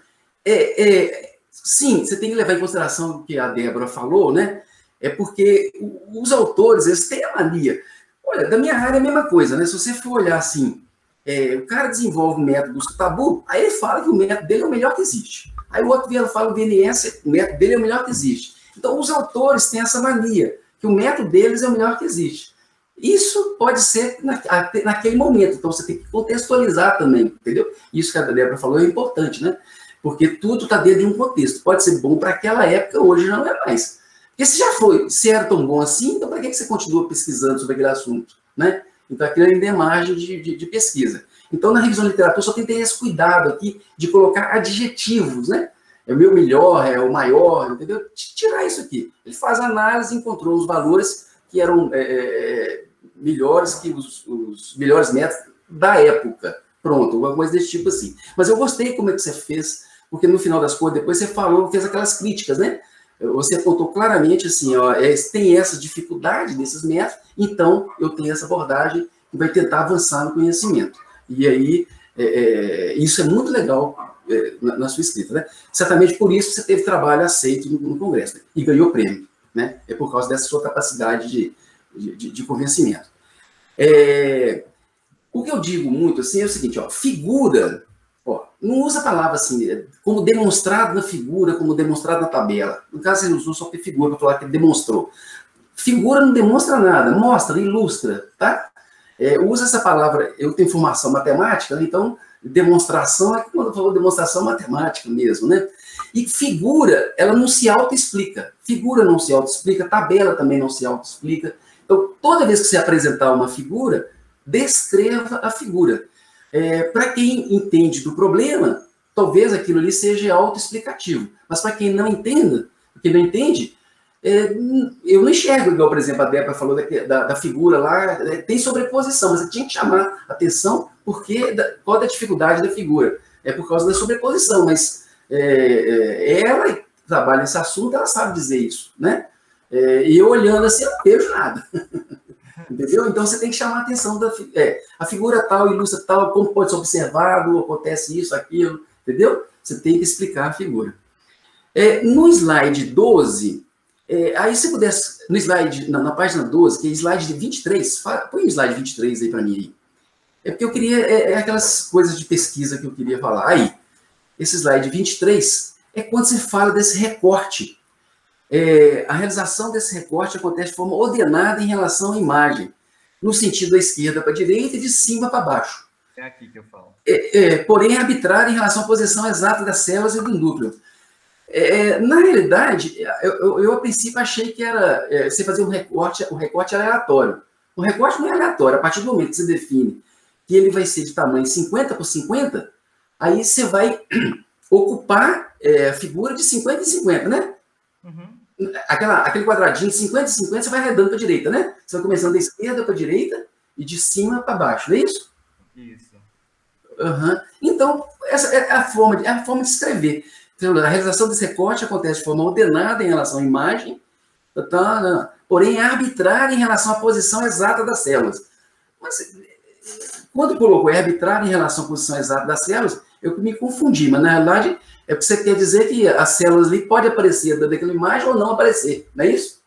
sim, você tem que levar em consideração o que a Débora falou, né? É porque os autores, eles têm a mania. Olha, da minha área é a mesma coisa, né? Se você for olhar assim, o cara desenvolve um método do tabu, aí ele fala que o método dele é o melhor que existe. Aí o outro fala o VNS, o método dele é o melhor que existe. Então, os autores têm essa mania, que o método deles é o melhor que existe. Isso pode ser naquele momento, então você tem que contextualizar também, entendeu? Isso que a Débora falou é importante, né? Porque tudo está dentro de um contexto. Pode ser bom para aquela época, hoje já não é mais. Porque se era tão bom assim, então para que você continua pesquisando sobre aquele assunto, né? Então, aquilo ainda é margem de pesquisa. Então, na revisão de literatura, só tem que ter esse cuidado aqui de colocar adjetivos, né? É o meu melhor, é o maior, entendeu? Tirar isso aqui. Ele faz a análise e encontrou os valores que eram melhores que os melhores métodos da época. Pronto, alguma coisa desse tipo assim. Mas eu gostei como é que você fez, porque no final das contas, depois você falou, fez aquelas críticas, né? Você apontou claramente assim, ó, tem essa dificuldade desses métodos, então eu tenho essa abordagem que vai tentar avançar no conhecimento. E aí, isso é muito legal na sua escrita, né? Certamente por isso você teve trabalho aceito no Congresso, né? E ganhou prêmio, né? É por causa dessa sua capacidade de convencimento. O que eu digo muito assim é o seguinte, ó, figura... não usa a palavra assim, como demonstrado na figura, como demonstrado na tabela. No caso, ele usou só que figura, para falar que ele demonstrou. Figura não demonstra nada, mostra, ilustra, tá? Usa essa palavra, eu tenho formação matemática, né? Então, demonstração quando eu falo demonstração matemática mesmo, né? E figura, ela não se auto-explica. Figura não se auto-explica, tabela também não se auto-explica. Então, toda vez que você apresentar uma figura, descreva a figura. Para quem entende do problema, talvez aquilo ali seja autoexplicativo. Mas para quem não entende, eu não enxergo, igual, por exemplo, a Débora falou da figura lá, tem sobreposição, mas você tinha que chamar a atenção porque qual é a dificuldade da figura. É por causa da sobreposição, mas ela que trabalha nesse assunto, ela sabe dizer isso, né? E eu olhando assim, eu não vejo nada. Entendeu? Então você tem que chamar a atenção a figura tal, ilustra tal, como pode ser observado, acontece isso, aquilo, entendeu? Você tem que explicar a figura. No slide 12, aí se pudesse, no slide, na página 12, que é slide de 23, põe o slide 23 aí para mim aí. Porque eu queria, aquelas coisas de pesquisa que eu queria falar. Aí, esse slide 23 é quando você fala desse recorte. A realização desse recorte acontece de forma ordenada em relação à imagem, no sentido da esquerda para a direita e de cima para baixo. É aqui que eu falo. Porém, arbitrária em relação à posição exata das células e do núcleo. Na realidade, eu a princípio achei que era você fazer o recorte era aleatório. O recorte não é aleatório, a partir do momento que você define que ele vai ser de tamanho 50 por 50, aí você vai ocupar a figura de 50 em 50, né? Uhum. Aquele quadradinho de 50 em 50, você vai arredando para a direita, né? Você vai começando da esquerda para a direita e de cima para baixo, não é isso? Isso. Uhum. Então, essa é a forma de escrever. Então, a realização desse recorte acontece de forma ordenada em relação à imagem, porém arbitrária em relação à posição exata das células. Mas, quando colocou arbitrária em relação à posição exata das células, eu me confundi, mas na realidade é porque você quer dizer que as células ali podem aparecer daquela imagem ou não aparecer, não é isso?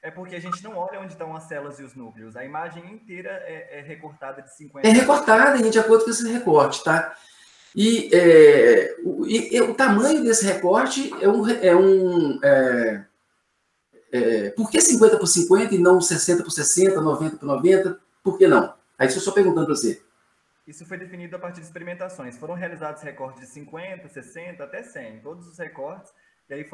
É porque a gente não olha onde estão as células e os núcleos. A imagem inteira é recortada de 50. É recortada de acordo com esse recorte, tá? E o tamanho desse recorte por que 50 por 50 e não 60 por 60, 90 por 90? Por que não? Aí estou só perguntando para você. Isso foi definido a partir de experimentações. Foram realizados recortes de 50, 60, até 100, todos os recortes. E aí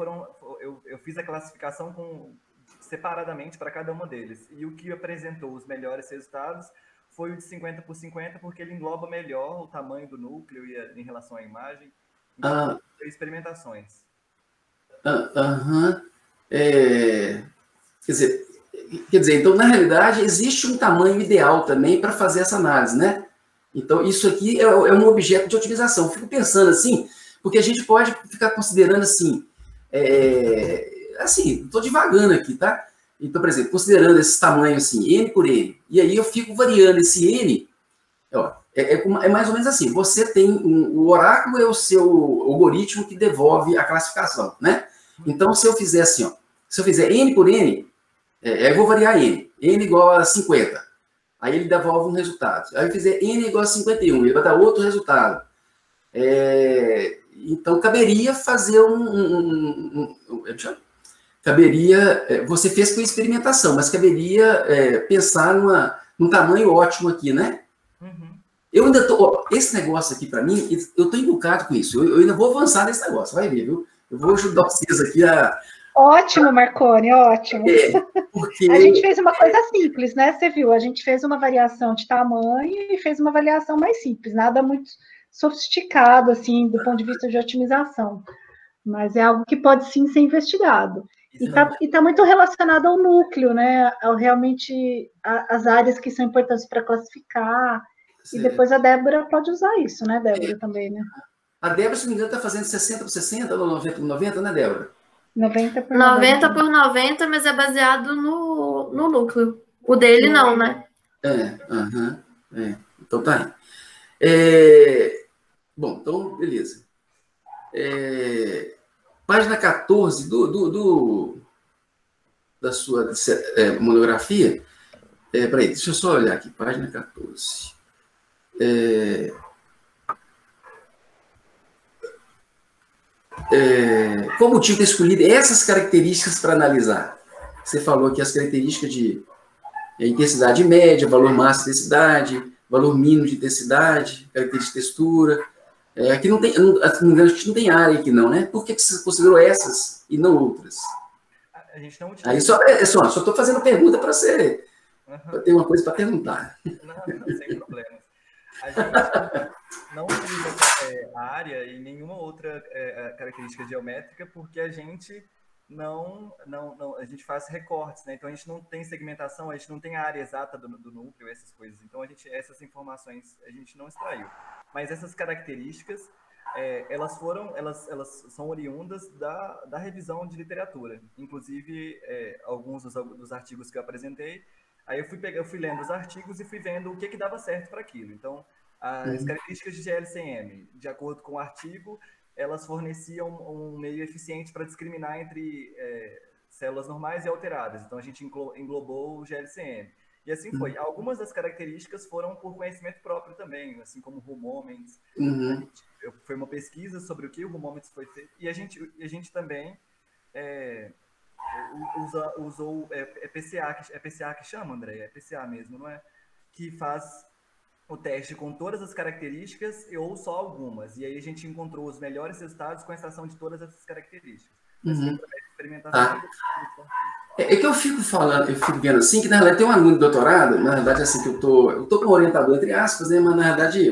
eu fiz a classificação separadamente para cada um deles. E o que apresentou os melhores resultados foi o de 50 por 50, porque ele engloba melhor o tamanho do núcleo em relação à imagem. Então, experimentações. Quer dizer, então, na realidade, existe um tamanho ideal também para fazer essa análise, né? Então, isso aqui é um objeto de otimização. Fico pensando assim, porque a gente pode ficar considerando assim, estou divagando aqui, tá? Então, por exemplo, considerando esse tamanho assim, N por N, e aí eu fico variando esse N, ó, é mais ou menos assim, você tem o oráculo é o seu algoritmo que devolve a classificação, né? Então, se eu fizer assim, ó, se eu fizer N por N, eu vou variar N igual a 50. Aí ele devolve um resultado. Aí eu fizer N igual a 51, ele vai dar outro resultado. Então, caberia fazer você fez com experimentação, mas caberia pensar num tamanho ótimo aqui, né? Uhum. Eu ainda esse negócio aqui, para mim, eu estou educado com isso. Eu ainda vou avançar nesse negócio, vai ver, viu? Eu vou ajudar vocês aqui a... Ótimo, Marconi, ótimo. Porque... A gente fez uma coisa simples, né? Você viu, a gente fez uma variação de tamanho e fez uma variação mais simples, nada muito sofisticado, assim, do ponto de vista de otimização. Mas é algo que pode, sim, ser investigado. E tá muito relacionado ao núcleo, né? Realmente, as áreas que são importantes para classificar. Certo. E depois a Débora pode usar isso, né, Débora, também, né? A Débora, se não me engano, está fazendo 60 por 60 ou 90 por 90, né, Débora? 90 por 90 por 90, mas é baseado no núcleo. O dele não, né? Então tá aí. Bom, então, beleza. Página 14 da sua monografia. Peraí, deixa eu só olhar aqui, página 14. Qual motivo ter escolhido essas características para analisar? Você falou que as características de intensidade média, valor máximo de intensidade, valor mínimo de intensidade, característica de textura. Aqui não tem, não tem área aqui não, né? Por que você considerou essas e não outras? A gente não utiliza... Aí só estou fazendo pergunta para você, para ter uma coisa para perguntar. Não, sem problemas. A gente não utiliza a área e nenhuma outra característica geométrica porque a gente a gente faz recortes, né? Então a gente não tem segmentação, a gente não tem a área exata do núcleo, essas coisas. Então essas informações a gente não extraiu. Mas essas características, elas são oriundas da revisão de literatura. Inclusive, alguns dos artigos que eu apresentei, aí eu fui lendo os artigos e fui vendo o que dava certo para aquilo. Então, as características de GLCM, de acordo com o artigo, elas forneciam um meio eficiente para discriminar entre células normais e alteradas. Então, a gente englobou o GLCM. E assim foi. Algumas das características foram por conhecimento próprio também, assim como o Room Moments. Foi uma pesquisa sobre o que o Room Moments foi feito. E a gente também usou PCA, é PCA que chama, André? É PCA mesmo, não é? Que faz o teste com todas as características ou só algumas. E aí a gente encontrou os melhores resultados com a extração de todas essas características. Experimentação. É que eu fico vendo assim, que na verdade tem um aluno de doutorado, na verdade assim, que eu tô com um orientador, entre aspas, né, mas na verdade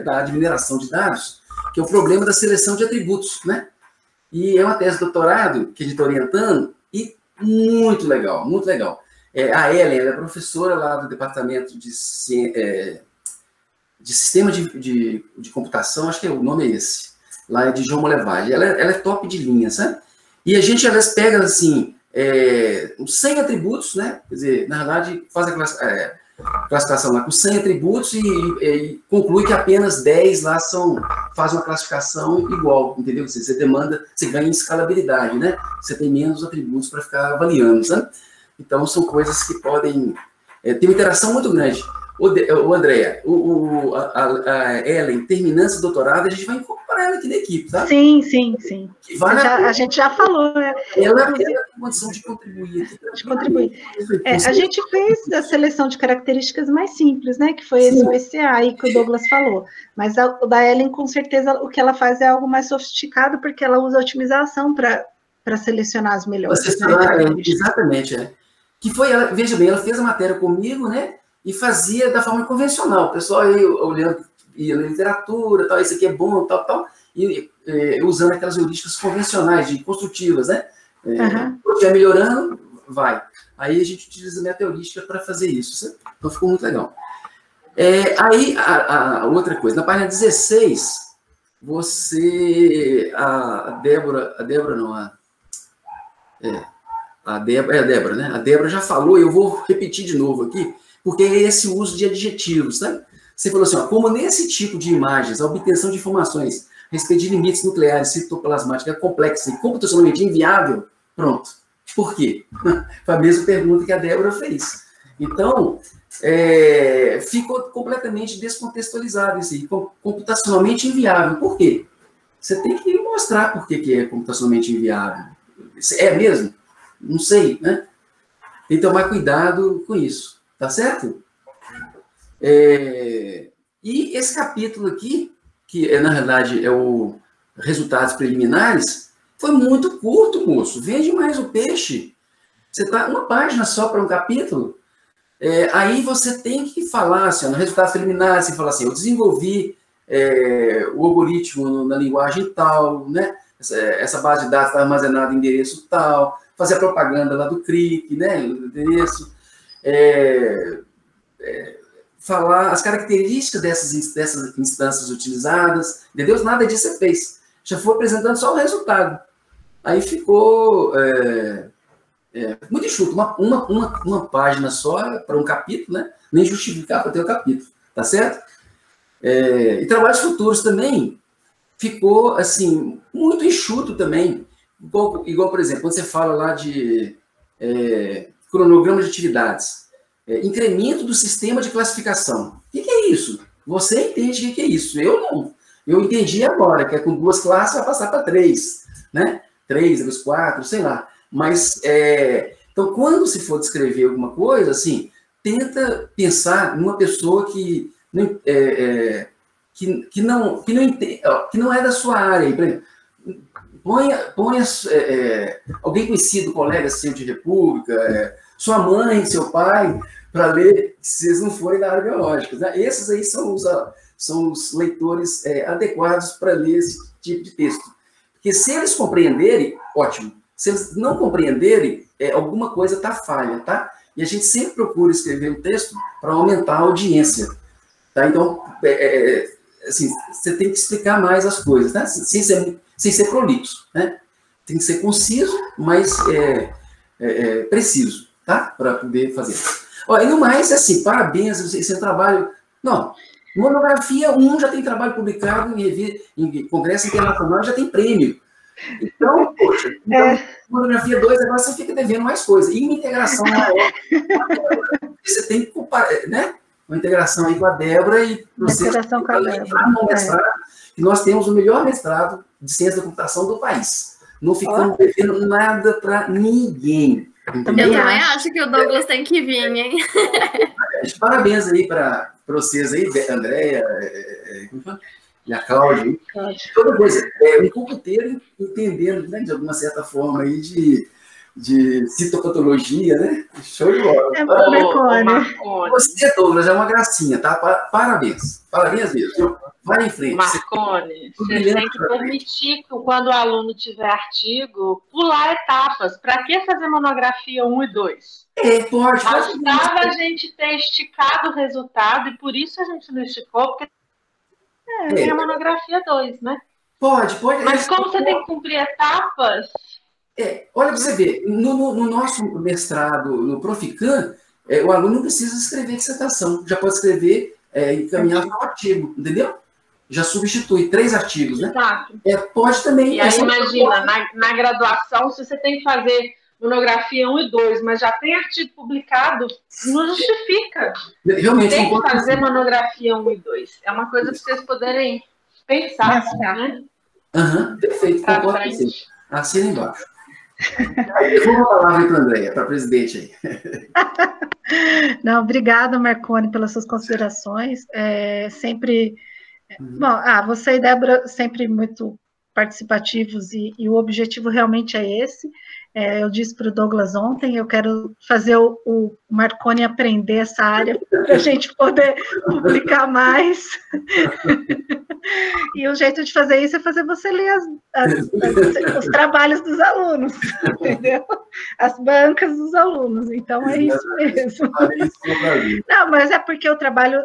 da área de mineração de dados, que é o problema da seleção de atributos, né? E é uma tese de doutorado que a gente está orientando, e muito legal, muito legal. A Ellen, ela é professora lá do departamento de sistema de computação, acho que o nome é esse, lá é de João Molevade. Ela é top de linha, sabe? E a gente, elas pegam, assim, 100 atributos, né? Quer dizer, na verdade, faz a classificação lá com 100 atributos e conclui que apenas 10 lá fazem uma classificação igual, entendeu? Você ganha em escalabilidade, né? Você tem menos atributos para ficar avaliando, sabe? Então, são coisas que podem ter uma interação muito grande. Andréia, a Ellen, terminando esse doutorado, a gente vai incorporar ela aqui na equipe, tá? Sim. A gente já falou, né? Ela tem condição de contribuir aqui. De contribuir. A gente fez a seleção de características mais simples, né? Que foi esse PCA aí que o Douglas falou. Mas o da Ellen, com certeza, o que ela faz é algo mais sofisticado, porque ela usa a otimização para selecionar as melhores. Exatamente, Que foi, veja bem, ela fez a matéria comigo, né? E fazia da forma convencional. O pessoal aí olhando, ia na literatura, tal, isso aqui é bom, tal, e usando aquelas heurísticas convencionais, construtivas, né? Se estiver melhorando, vai. Aí a gente utiliza a meta-heurística para fazer isso. Então ficou muito legal. Aí, a outra coisa, na página 16, a Débora, né? A Débora já falou, e eu vou repetir de novo aqui, porque é esse uso de adjetivos, né? Você falou assim, como nesse tipo de imagens, a obtenção de informações a respeito de limites nucleares, citoplasmática é complexa e computacionalmente inviável, pronto. Por quê? Foi a mesma pergunta que a Débora fez. Então, ficou completamente descontextualizado isso aí, computacionalmente inviável. Por quê? Você tem que mostrar por que é computacionalmente inviável. É mesmo? Não sei, né? Tem que tomar cuidado com isso. Tá certo? E esse capítulo aqui, que na realidade é o resultados preliminares, foi muito curto, moço. Vende mais o peixe. Você tá uma página só para um capítulo. Aí você tem que falar, assim, no resultados preliminares, você fala assim, eu desenvolvi o algoritmo na linguagem tal, né? Essa base de dados está armazenada em endereço tal, fazer a propaganda lá do CRIC, né? O endereço. Falar as características dessas instâncias utilizadas, entendeu? Nada disso você fez. Já foi apresentando só o resultado. Aí ficou muito enxuto. Uma página só para um capítulo, né? Nem justificar para ter o capítulo, tá certo? E trabalhos futuros também ficou, assim, muito enxuto também. Igual, por exemplo, quando você fala lá de cronograma de atividades, incremento do sistema de classificação. O que é isso? Você entende o que é isso? Eu não. Eu entendi agora, que com 2 classes vai passar para 3, né? 3, depois 4, sei lá. Mas, então, quando se for descrever alguma coisa, assim, tenta pensar numa pessoa que não é da sua área. Por exemplo, ponha alguém conhecido, colega seu de república, sua mãe, seu pai, para ler, se vocês não forem da área biológica. Né? Esses aí são os leitores adequados para ler esse tipo de texto. Porque se eles compreenderem, ótimo. Se eles não compreenderem, alguma coisa está falha, tá? E a gente sempre procura escrever um texto para aumentar a audiência. Tá? Então, assim, você tem que explicar mais as coisas, tá? Sem ser prolixo, né? Tem que ser conciso, mas preciso, tá? Para poder fazer. E no mais, assim, parabéns, esse é um trabalho... Não, monografia 1 já tem trabalho publicado em congresso internacional, já tem prêmio. Então, poxa, monografia 2, agora você fica devendo mais coisa. E uma integração maior. Você tem que comparar, né? Uma integração aí com a Débora e você... Integração com a Débora. Que nós temos o melhor mestrado de ciência da computação do país. Não ficamos devendo nada para ninguém. Entendeu? Eu também acho que o Douglas tem que vir, hein? Parabéns aí para vocês aí, Andréia, e a Cláudia. Toda coisa. Um computeiro entendendo, né, de alguma certa forma aí de citopatologia, né? Show de bola. Você, Douglas, é uma gracinha, tá? Parabéns. Parabéns mesmo. Vai em frente. Marcone, você tem que permitir que, quando o aluno tiver artigo, pular etapas. Para que fazer monografia 1 e 2? Pode. Bastava a gente ter esticado o resultado, e por isso a gente não esticou, porque tem a monografia 2, né? Pode. Mas como você tem que cumprir etapas... Olha para você ver, no nosso mestrado, no Proficam, o aluno não precisa escrever dissertação, já pode escrever e encaminhar um artigo, entendeu? Já substitui 3 artigos, né? Exato. Pode também... E aí, imagina, na graduação, se você tem que fazer monografia 1 e 2, mas já tem artigo publicado, não justifica. Realmente, tem que fazer monografia 1 e 2. É uma coisa para vocês poderem pensar, né? Perfeito, concordo com você. Assina embaixo. Eu vou dar a palavra para a Andréia, para a presidente aí. Não, obrigada, Marconi, pelas suas considerações. Sempre... Bom, você e Débora sempre muito participativos e o objetivo realmente é esse. Eu disse para o Douglas ontem, eu quero fazer o Marconi aprender essa área para a gente poder publicar mais. E o jeito de fazer isso é fazer você ler os trabalhos dos alunos, entendeu? As bancas dos alunos. Então, é isso mesmo. Não, mas é porque o trabalho...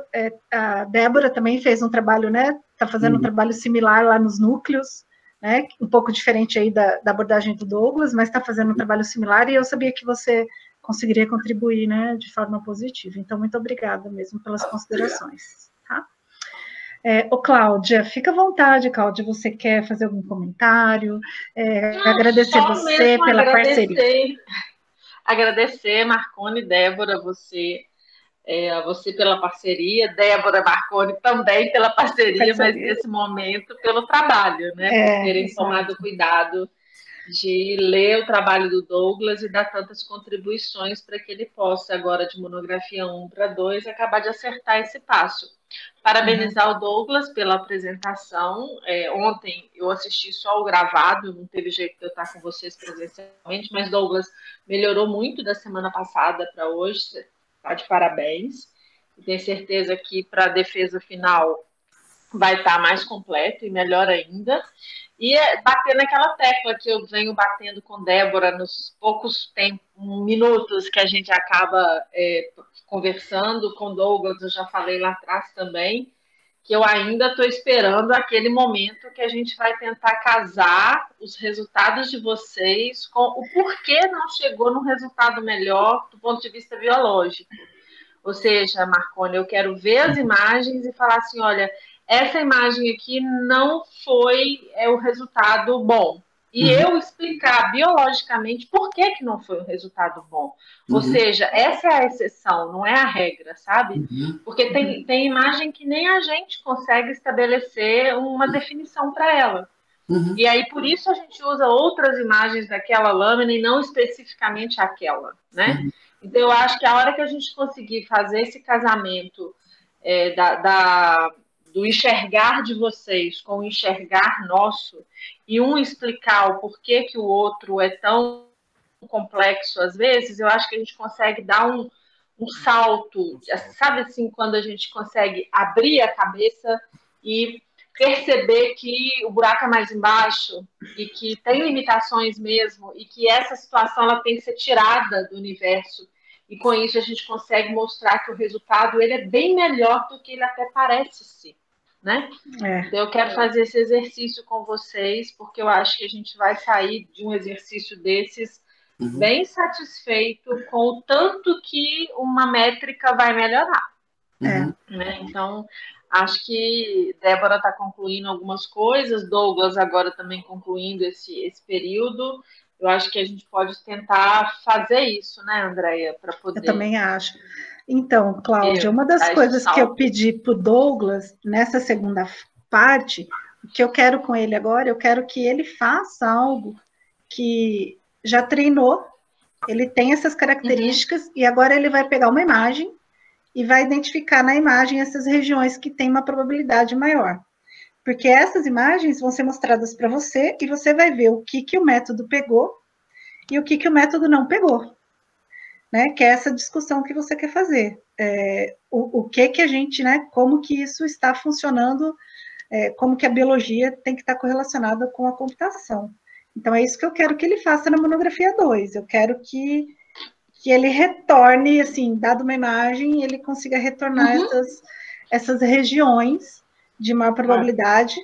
a Débora também fez um trabalho, né? Está fazendo um trabalho similar lá nos núcleos, né, um pouco diferente aí da abordagem do Douglas, mas está fazendo um trabalho similar e eu sabia que você conseguiria contribuir, né, de forma positiva. Então, muito obrigada mesmo pelas considerações. Tá? Cláudia, fica à vontade, Cláudia, você quer fazer algum comentário? Agradecer você pela parceria. Agradecer, Marconi, Débora, você pela parceria, Débora, Marconi também pela parceria, mas nesse momento pelo trabalho, né? Por terem tomado cuidado de ler o trabalho do Douglas e dar tantas contribuições para que ele possa, agora de monografia 1 para 2, acabar de acertar esse passo. Parabenizar o Douglas pela apresentação. Ontem eu assisti só o gravado, não teve jeito de eu estar com vocês presencialmente, mas Douglas melhorou muito da semana passada para hoje. Tá de parabéns. E tenho certeza que para a defesa final vai estar mais completo e melhor ainda. E bater naquela tecla que eu venho batendo com Débora nos poucos minutos que a gente acaba conversando. Com Douglas eu já falei lá atrás também, que eu ainda estou esperando aquele momento que a gente vai tentar casar os resultados de vocês com o porquê não chegou num resultado melhor do ponto de vista biológico. Ou seja, Marconi, eu quero ver as imagens e falar assim, olha, essa imagem aqui não foi o resultado bom. E eu explicar biologicamente por que não foi um resultado bom. Ou seja, essa é a exceção, não é a regra, sabe? Porque tem imagem que nem a gente consegue estabelecer uma definição para ela. E aí, por isso, a gente usa outras imagens daquela lâmina e não especificamente aquela, né? Então, eu acho que a hora que a gente conseguir fazer esse casamento do enxergar de vocês com o enxergar nosso, e um explicar o porquê que o outro é tão complexo às vezes, eu acho que a gente consegue dar um salto, sabe assim, quando a gente consegue abrir a cabeça e perceber que o buraco é mais embaixo e que tem limitações mesmo e que essa situação ela tem que ser tirada do universo. E com isso a gente consegue mostrar que o resultado ele é bem melhor do que ele até parece ser, né? Então eu quero fazer esse exercício com vocês, porque eu acho que a gente vai sair de um exercício desses bem satisfeito com o tanto que uma métrica vai melhorar. Né? Então, acho que Débora está concluindo algumas coisas, Douglas agora também concluindo esse período. Eu acho que a gente pode tentar fazer isso, né, Andréia? Para poder... Eu também acho. Então, Cláudia, uma das coisas que eu pedi para o Douglas, nessa segunda parte, o que eu quero com ele agora, eu quero que ele faça algo que já treinou, ele tem essas características, e agora ele vai pegar uma imagem e vai identificar na imagem essas regiões que têm uma probabilidade maior. Porque essas imagens vão ser mostradas para você e você vai ver o que o método pegou e o que o método não pegou. Né? Que é essa discussão que você quer fazer. O que a gente, né? Como que isso está funcionando, como que a biologia tem que estar correlacionada com a computação. Então, é isso que eu quero que ele faça na monografia 2. Eu quero que ele retorne, assim, dado uma imagem, ele consiga retornar essas regiões de maior probabilidade,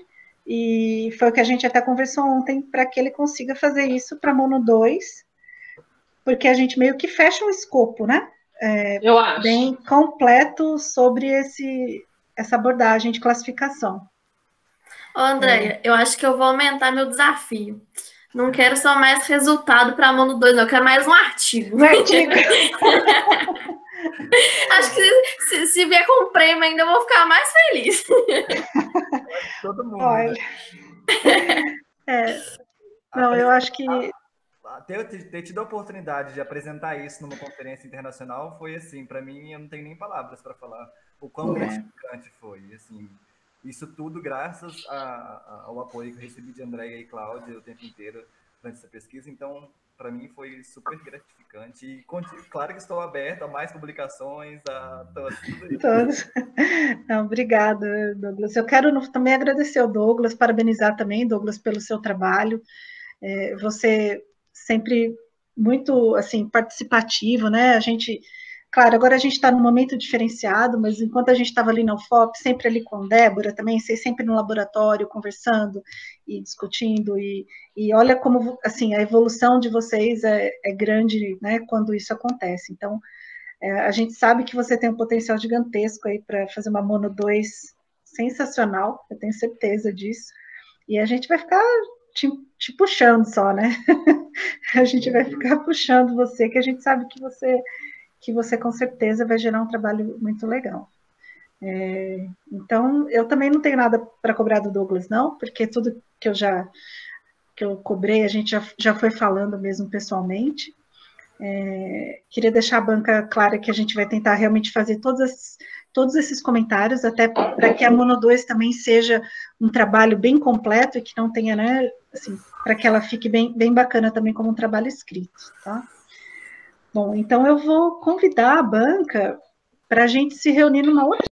e foi o que a gente até conversou ontem, para que ele consiga fazer isso para Mono 2, porque a gente meio que fecha um escopo, né? Eu acho. Bem completo sobre essa abordagem de classificação. Ô, Andréia, eu acho que eu vou aumentar meu desafio. Não quero só mais resultado para a Mono 2, não. Eu quero mais um artigo. Um artigo. Acho que se vier com o prêmio ainda, eu vou ficar mais feliz. Todo mundo. Olha. Não, eu acho que... Ter tido a oportunidade de apresentar isso numa conferência internacional foi assim, para mim, eu não tenho nem palavras para falar o quão gratificante foi. Assim, isso tudo graças ao apoio que eu recebi de Andréia e Cláudia o tempo inteiro durante essa pesquisa. Então, para mim, foi super gratificante. E, claro que estou aberto a mais publicações, a todos. Não, obrigada, Douglas. Eu quero também agradecer ao Douglas, parabenizar também, Douglas, pelo seu trabalho. Você sempre muito, assim, participativo, né? Claro, agora a gente está num momento diferenciado, mas enquanto a gente estava ali na UFOP, sempre ali com a Débora também, vocês sempre no laboratório, conversando e discutindo, e olha como, assim, a evolução de vocês é grande, né, quando isso acontece. Então, a gente sabe que você tem um potencial gigantesco aí para fazer uma Mono 2 sensacional, eu tenho certeza disso, e a gente vai ficar te puxando só, né? A gente vai ficar puxando você, que a gente sabe que você com certeza vai gerar um trabalho muito legal. Então, eu também não tenho nada para cobrar do Douglas, não, porque tudo que eu cobrei, a gente já foi falando mesmo pessoalmente. Queria deixar a banca clara que a gente vai tentar realmente fazer todos esses comentários, até para que a Mono 2 também seja um trabalho bem completo e que não tenha, né, assim, para que ela fique bem bacana também como um trabalho escrito, tá? Bom, então eu vou convidar a banca para a gente se reunir numa outra